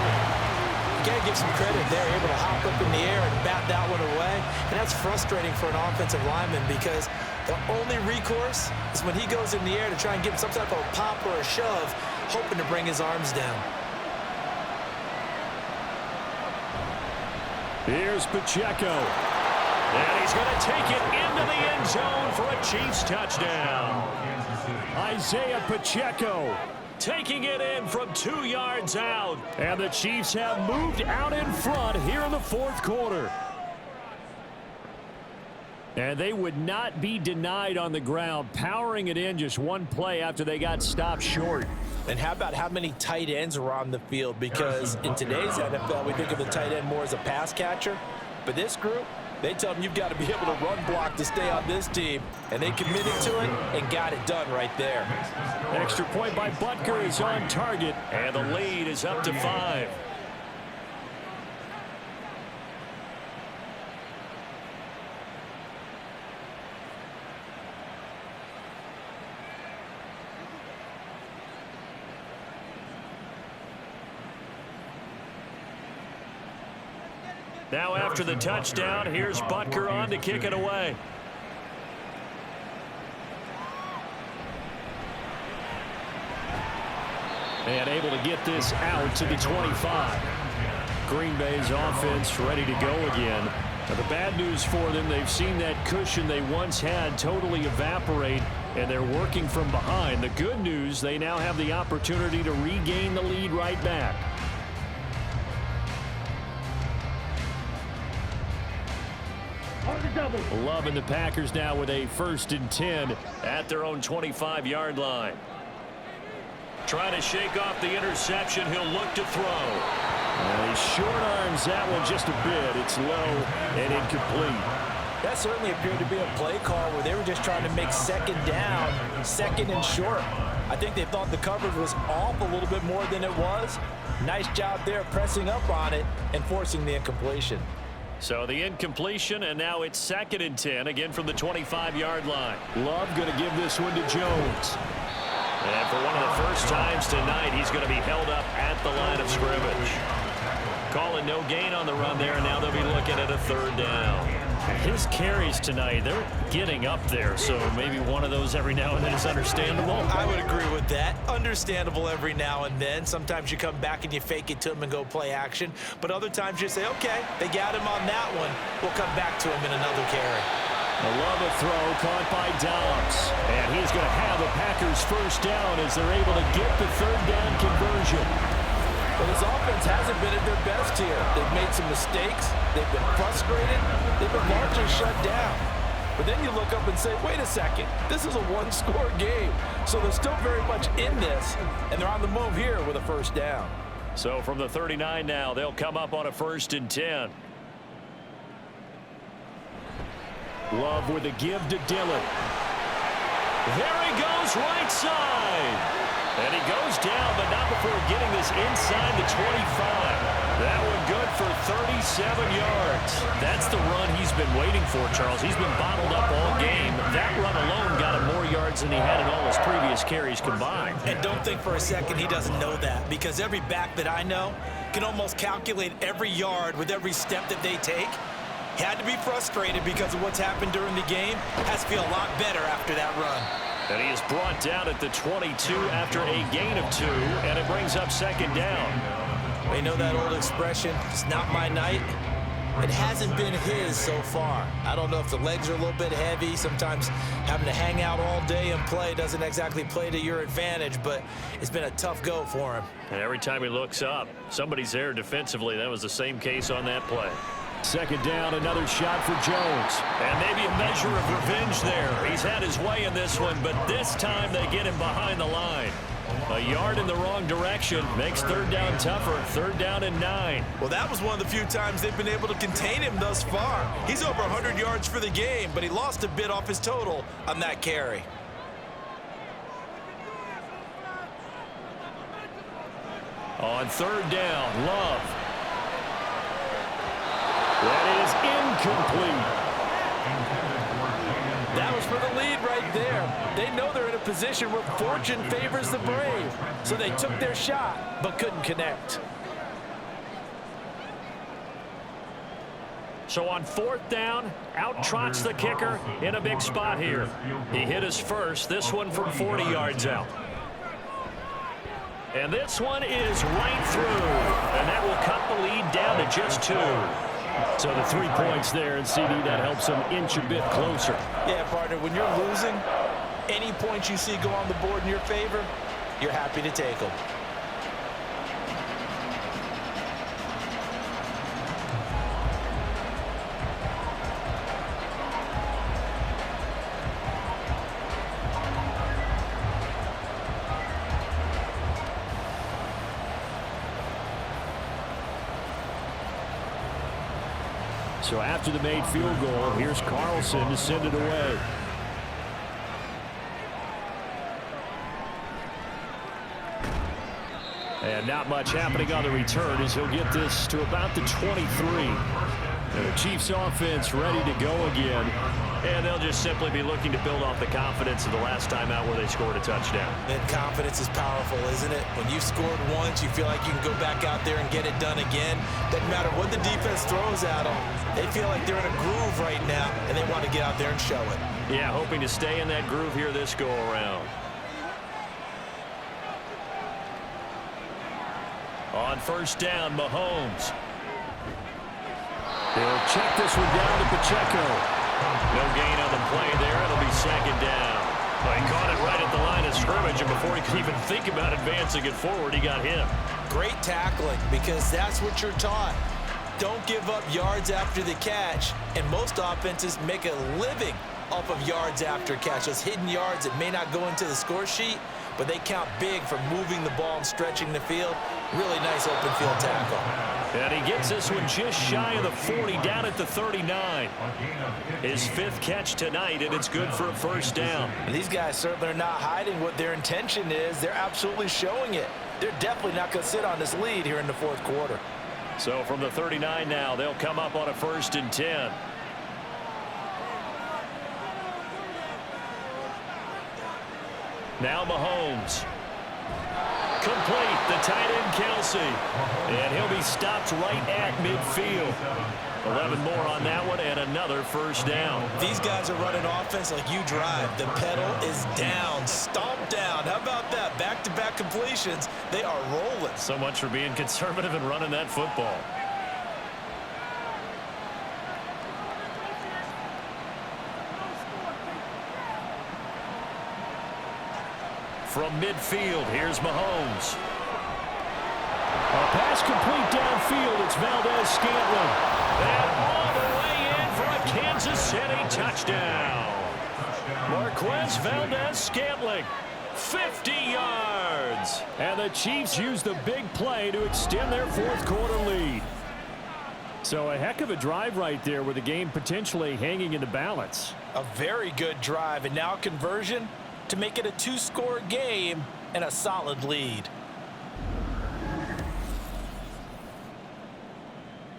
Speaker 4: You got to give some credit. They're able to hop up in the air and bat that one away. And that's frustrating for an offensive lineman because the only recourse is when he goes in the air to try and give some type of a pop or a shove, hoping to bring his arms down.
Speaker 3: Here's Pacheco.
Speaker 2: And he's going to take it into the end zone for a Chiefs touchdown.
Speaker 3: Isaiah Pacheco taking it in from 2 yards out. And the Chiefs have moved out in front here in the 4th quarter. And they would not be denied on the ground, powering it in just one play after they got stopped short.
Speaker 4: And how about how many tight ends are on the field? Because in today's NFL, we think of the tight end more as a pass catcher. But this group, they tell them you've got to be able to run block to stay on this team. And they committed to it and got it done right there.
Speaker 3: Extra point by Butker is on target.
Speaker 2: And the lead is up to 5. Now after the touchdown, here's Butker on to kick it away.
Speaker 3: And able to get this out to the 25. Green Bay's offense ready to go again. Now the bad news for them, they've seen that cushion they once had totally evaporate, and they're working from behind. The good news, they now have the opportunity to regain the lead right back. Love and the Packers now with a 1st and 10
Speaker 2: at their own 25-yard line. Trying to shake off the interception. He'll look to throw.
Speaker 3: And he short arms that one just a bit. It's low and incomplete.
Speaker 4: That certainly appeared to be a play call where they were just trying to make 2nd down, 2nd and short. I think they thought the coverage was off a little bit more than it was. Nice job there pressing up on it and forcing the incompletion.
Speaker 2: So the incompletion, and now it's 2nd and 10, again from the 25-yard line.
Speaker 3: Love going to give this one to Jones.
Speaker 2: And for one of the first times tonight, he's going to be held up at the line of scrimmage. Calling no gain on the run there, and now they'll be looking at a 3rd down.
Speaker 3: His carries tonight, they're getting up there, so maybe one of those every now and then is understandable.
Speaker 4: I would agree with that. Understandable every now and then. Sometimes you come back and you fake it to him and go play action. But other times you say, okay, they got him on that one. We'll come back to him in another carry.
Speaker 3: A love a throw caught by Dobbs. And he's going to have a Packers 1st down as they're able to get the 3rd down conversion.
Speaker 4: But his offense hasn't been at their best here. They've made some mistakes. They've been frustrated. They've been largely shut down. But then you look up and say, wait a second, this is a 1-score game. So they're still very much in this, and they're on the move here with a 1st down.
Speaker 2: So from the 39 now, they'll come up on a 1st and 10.
Speaker 3: Love with a give to Dillon.
Speaker 2: There he goes, right side. And he goes down, but not before getting this inside the 25. That one good for 37 yards.
Speaker 3: That's the run he's been waiting for, Charles. He's been bottled up all game. That run alone got him more yards than he had in all his previous carries combined.
Speaker 4: And don't think for a second he doesn't know that, because every back that I know can almost calculate every yard with every step that they take. He had to be frustrated because of what's happened during the game. Has to feel a lot better after that run.
Speaker 2: And he is brought down at the 22 after a gain of 2, and it brings up 2nd down.
Speaker 4: They know that old expression, it's not my night. it hasn't been his so far. I don't know if the legs are a little bit heavy. Sometimes having to hang out all day and play doesn't exactly play to your advantage, but it's been a tough go for him.
Speaker 2: And every time he looks up, somebody's there defensively. That was the same case on that play.
Speaker 3: Second down, another shot for Jones.
Speaker 2: And maybe a measure of revenge there. He's had his way in this one, but this time they get him behind the line. A yard in the wrong direction makes third down tougher. Third down and 9.
Speaker 4: Well, that was one of the few times they've been able to contain him thus far. He's over 100 yards for the game, but he lost a bit off his total on that carry.
Speaker 2: On third down, Love.
Speaker 3: That is incomplete.
Speaker 4: That was for the lead right there. They know they're in a position where fortune favors the brave. So they took their shot, but couldn't connect.
Speaker 2: So on fourth down, out trots the kicker in a big spot here. He hit his first, this one from 40 yards out. And this one is right through. And that will cut the lead down to just 2.
Speaker 3: So the 3 points there, and CD, that helps them inch a bit closer.
Speaker 4: Yeah, partner, when you're losing, any points you see go on the board in your favor, you're happy to take them.
Speaker 3: So after the made field goal, here's Carlson to send it away. And not much happening on the return as he'll get this to about the 23. And the Chiefs offense ready to go again.
Speaker 2: And they'll just simply be looking to build off the confidence of the last time out where they scored a touchdown.
Speaker 4: And confidence is powerful, isn't it? When you've scored once, you feel like you can go back out there and get it done again. Doesn't matter what the defense throws at them. They feel like they're in a groove right now, and they want to get out there and show it.
Speaker 2: Yeah, hoping to stay in that groove here this go-around. On first down, Mahomes.
Speaker 3: They'll check this one down to Pacheco.
Speaker 2: No gain on the play there. It'll be second down. Well, he caught it right at the line of scrimmage, and before he could even think about advancing it forward, he got hit.
Speaker 4: Great tackling, because that's what you're taught. Don't give up yards after the catch, and most offenses make a living off of yards after catch. Those hidden yards that may not go into the score sheet, but they count big for moving the ball and stretching the field. Really nice open field tackle.
Speaker 2: And he gets this one just shy of the 40, down at the 39. His 5th catch tonight, and it's good for a first down.
Speaker 4: And these guys certainly are not hiding what their intention is. They're absolutely showing it. They're definitely not going to sit on this lead here in the fourth quarter.
Speaker 2: So from the 39 now, they'll come up on a 1st and 10. Now Mahomes. Complete, the tight end Kelsey. And he'll be stopped right at midfield. 11 more on that one and another first down.
Speaker 4: These guys are running offense like you drive. The pedal is down, stomped down. How about that? Back-to-back completions. They are rolling.
Speaker 2: So much for being conservative and running that football. From midfield, here's Mahomes.
Speaker 3: A pass complete downfield. It's Valdez-Scantling.
Speaker 2: And all the way in for a Kansas City touchdown. Marquez Valdez-Scantling, 50 yards.
Speaker 3: And the Chiefs use the big play to extend their fourth quarter lead. So a heck of a drive right there with the game potentially hanging in the balance.
Speaker 4: A very good drive, and now conversion to make it a 2-score game and a solid lead.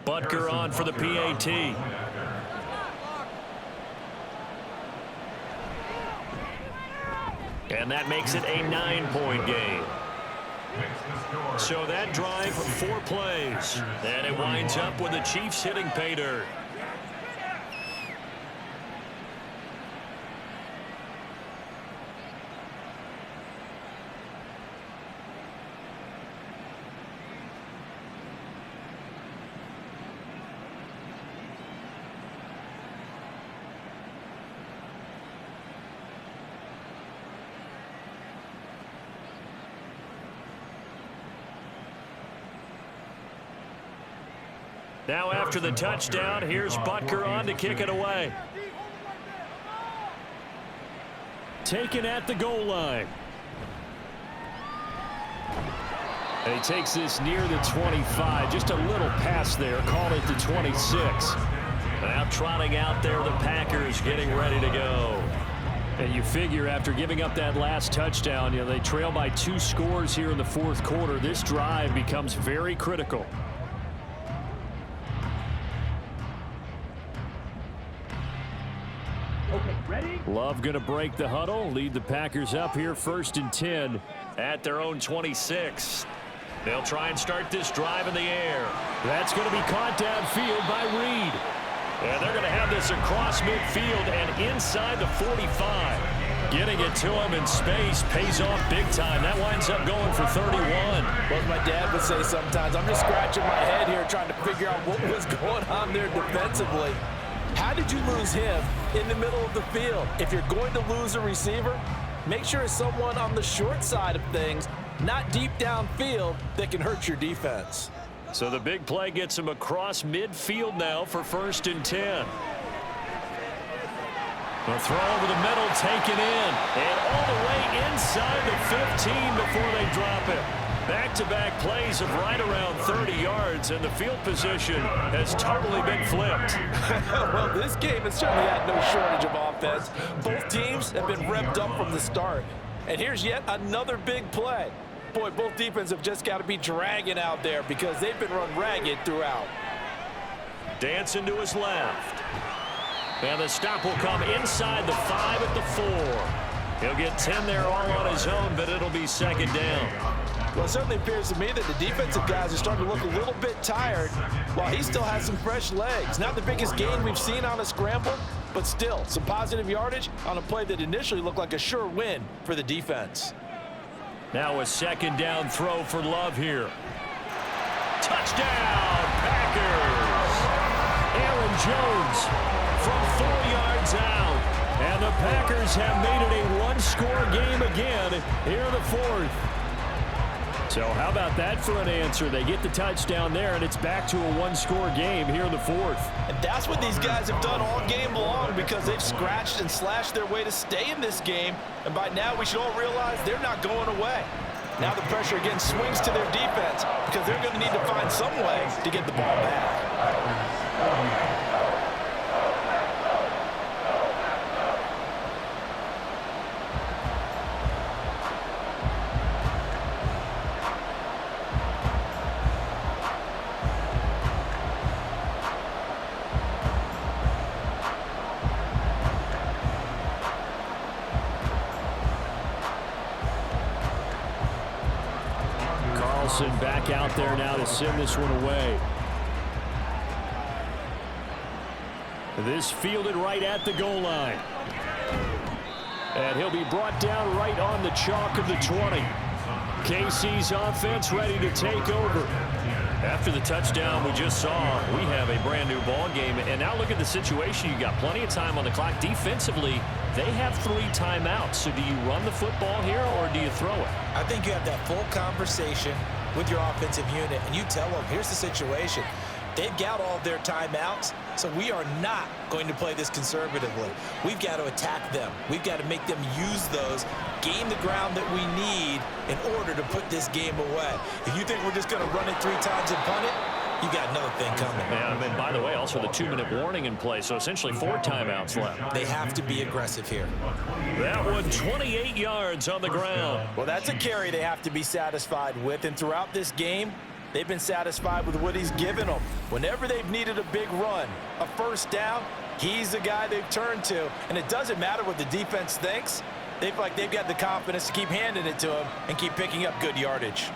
Speaker 2: Butker on for the PAT. And that makes it a 9-point game. So that drive, 4 plays. And it winds up with the Chiefs hitting pay dirt. Now after the touchdown, here's Butker on to kick it away.
Speaker 3: Taken at the goal line. And he takes this near the 25. Just a little pass there. Call it the 26.
Speaker 2: Now trotting out there, the Packers getting ready to go.
Speaker 3: And you figure after giving up that last touchdown, they trail by 2 scores here in the fourth quarter. This drive becomes very critical. Love going to break the huddle, lead the Packers up here 1st and 10
Speaker 2: at their own 26. They'll try and start this drive in the air.
Speaker 3: That's going to be caught downfield by Reed.
Speaker 2: And they're going to have this across midfield and inside the 45. Getting it to him in space pays off big time. That winds up going for 31.
Speaker 4: Well, as my dad would say sometimes, I'm just scratching my head here trying to figure out what was going on there defensively. How did you lose him in the middle of the field? If you're going to lose a receiver, make sure it's someone on the short side of things, not deep downfield, that can hurt your defense.
Speaker 2: So the big play gets him across midfield now for 1st and 10.
Speaker 3: The throw over the middle, taken in.
Speaker 2: And all the way inside the 15 before they drop it. Back-to-back plays of right around 30 yards, and the field position has totally been flipped.
Speaker 4: Well, this game has certainly had no shortage of offense. Both teams have been revved up from the start. And here's yet another big play. Boy, both defenses have just got to be dragging out there because they've been run ragged throughout.
Speaker 2: Dancing to his left. And the stop will come inside the 5 at the 4. He'll get 10 there all on his own, but it'll be 2nd down.
Speaker 4: Well, it certainly appears to me that the defensive guys are starting to look a little bit tired while he still has some fresh legs. Not the biggest gain we've seen on a scramble, but still some positive yardage on a play that initially looked like a sure win for the defense.
Speaker 2: Now a 2nd down throw for Love here. Touchdown, Packers!
Speaker 3: Aaron Jones from 4 yards out. And the Packers have made it a 1-score game again here in the 4th. So how about that for an answer? They get the touchdown there, and it's back to a 1-score game here in the 4th.
Speaker 4: And that's what these guys have done all game long because they've scratched and slashed their way to stay in this game. And by now, we should all realize they're not going away. Now the pressure again swings to their defense because they're going to need to find some way to get the ball back.
Speaker 3: Back out there now to send this one away. This fielded right at the goal line. And he'll be brought down right on the chalk of the 20. KC's offense ready to take over.
Speaker 2: After the touchdown we just saw, we have a brand new ball game. And now look at the situation. You got plenty of time on the clock. Defensively, they have 3 timeouts. So do you run the football here or do you throw it?
Speaker 4: I think you have that full conversation with your offensive unit, and you tell them, here's the situation. They've got all of their timeouts, so we are not going to play this conservatively. We've got to attack them. We've got to make them use those, gain the ground that we need in order to put this game away. If you think we're just going to run it 3 times and punt it, you got another thing coming.
Speaker 2: Yeah, and by the way, also the 2-minute warning in play, so essentially 4 timeouts left.
Speaker 4: They have to be aggressive here.
Speaker 2: That one 28 yards on the ground.
Speaker 4: Well, that's a carry they have to be satisfied with, and throughout this game, they've been satisfied with what he's given them. Whenever they've needed a big run, a 1st down, he's the guy they've turned to, and it doesn't matter what the defense thinks. They've got the confidence to keep handing it to him and keep picking up good yardage.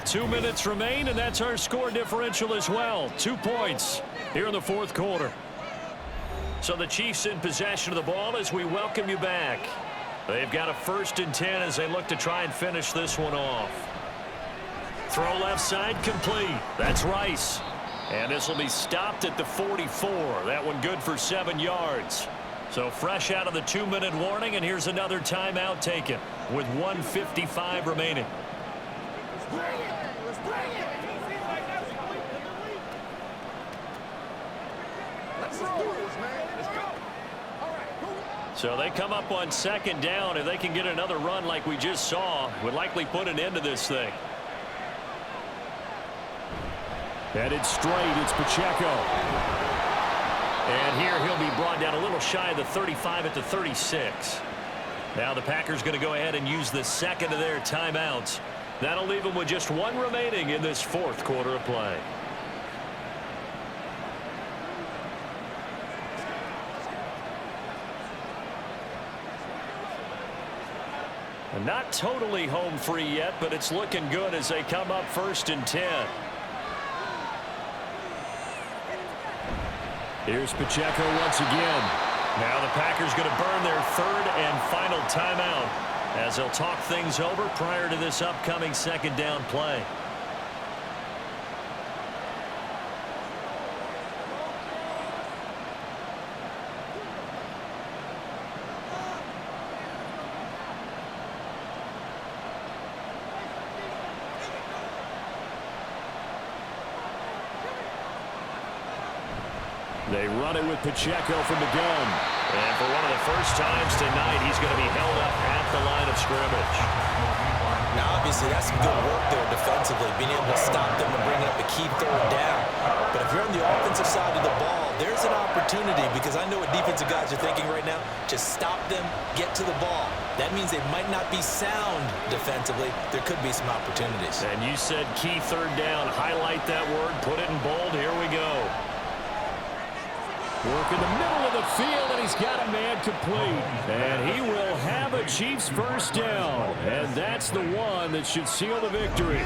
Speaker 3: Two minutes remain, and that's our score differential as well. 2 points here in the 4th quarter.
Speaker 2: So the Chiefs in possession of the ball as we welcome you back. They've got a 1st and 10 as they look to try and finish this one off. Throw left side complete. That's Rice. And this will be stopped at the 44. That one good for 7 yards. So fresh out of the 2-minute warning, and here's another timeout taken with 1:55 remaining. So they come up on second down. If they can get another run like we just saw, would likely put an end to this thing.
Speaker 3: Headed straight, it's Pacheco.
Speaker 2: And here he'll be brought down a little shy of the 35 at the 36. Now the Packers going to go ahead and use the second of their timeouts. That'll leave them with just one remaining in this fourth quarter of play. And not totally home free yet, but it's looking good as they come up 1st and 10.
Speaker 3: Here's Pacheco once again.
Speaker 2: Now the Packers going to burn their third and final timeout as they'll talk things over prior to this upcoming second down play.
Speaker 3: They run it with Pacheco from the gun.
Speaker 2: And for one of the first times tonight, he's going to be held up at the line of scrimmage.
Speaker 4: Now, obviously, that's some good work there defensively, being able to stop them and bring up a key third down. But if you're on the offensive side of the ball, there's an opportunity, because I know what defensive guys are thinking right now. Just stop them, get to the ball. That means they might not be sound defensively. There could be some opportunities.
Speaker 2: And you said key third down. Highlight that word. Put it in bold. Here we go.
Speaker 3: Work in the middle of the field, and he's got a man complete. And he will have a Chiefs first down. And that's the one that should seal the victory.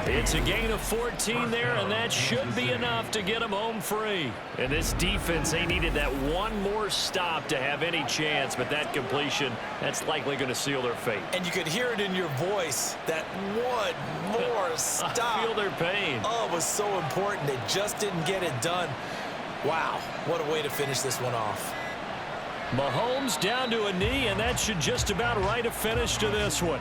Speaker 2: It's a gain of 14 there, and that should be enough to get them home free. And this defense, they needed that one more stop to have any chance, but that completion, that's likely going to seal their fate.
Speaker 4: And you could hear it in your voice, that one more stop.
Speaker 2: I feel their pain.
Speaker 4: Oh, it was so important. They just didn't get it done. Wow, what a way to finish this one off.
Speaker 2: Mahomes down to a knee, and that should just about write a finish to this one.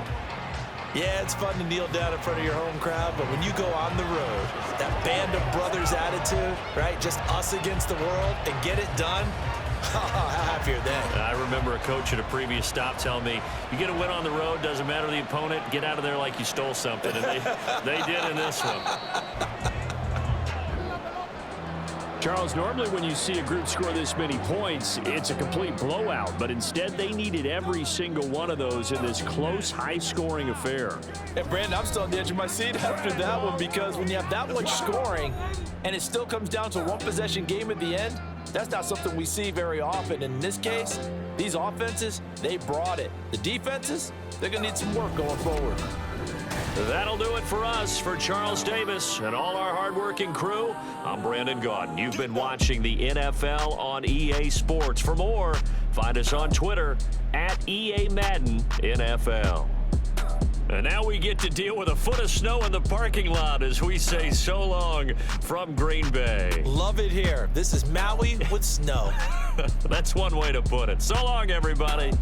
Speaker 4: Yeah, it's fun to kneel down in front of your home crowd, but when you go on the road, that band of brothers attitude, right, just us against the world, and get it done, how happy are they?
Speaker 2: I remember a coach at a previous stop telling me, you get a win on the road, doesn't matter the opponent, get out of there like you stole something, and they did in this one.
Speaker 3: Charles, normally when you see a group score this many points, it's a complete blowout. But instead, they needed every single one of those in this close, high-scoring affair.
Speaker 4: And, Brandon, I'm still on the edge of my seat after that one, because when you have that much scoring and it still comes down to a one-possession game at the end, that's not something we see very often. In this case, these offenses, they brought it. The defenses, they're going to need some work going forward.
Speaker 2: That'll do it for us. For Charles Davis and all our hardworking crew, I'm Brandon Gaudin. You've been watching the NFL on EA Sports. For more, find us on Twitter at EA Madden NFL. And now we get to deal with a foot of snow in the parking lot as we say so long from Green Bay.
Speaker 4: Love it here. This is Maui with snow.
Speaker 2: That's one way to put it. So long, everybody.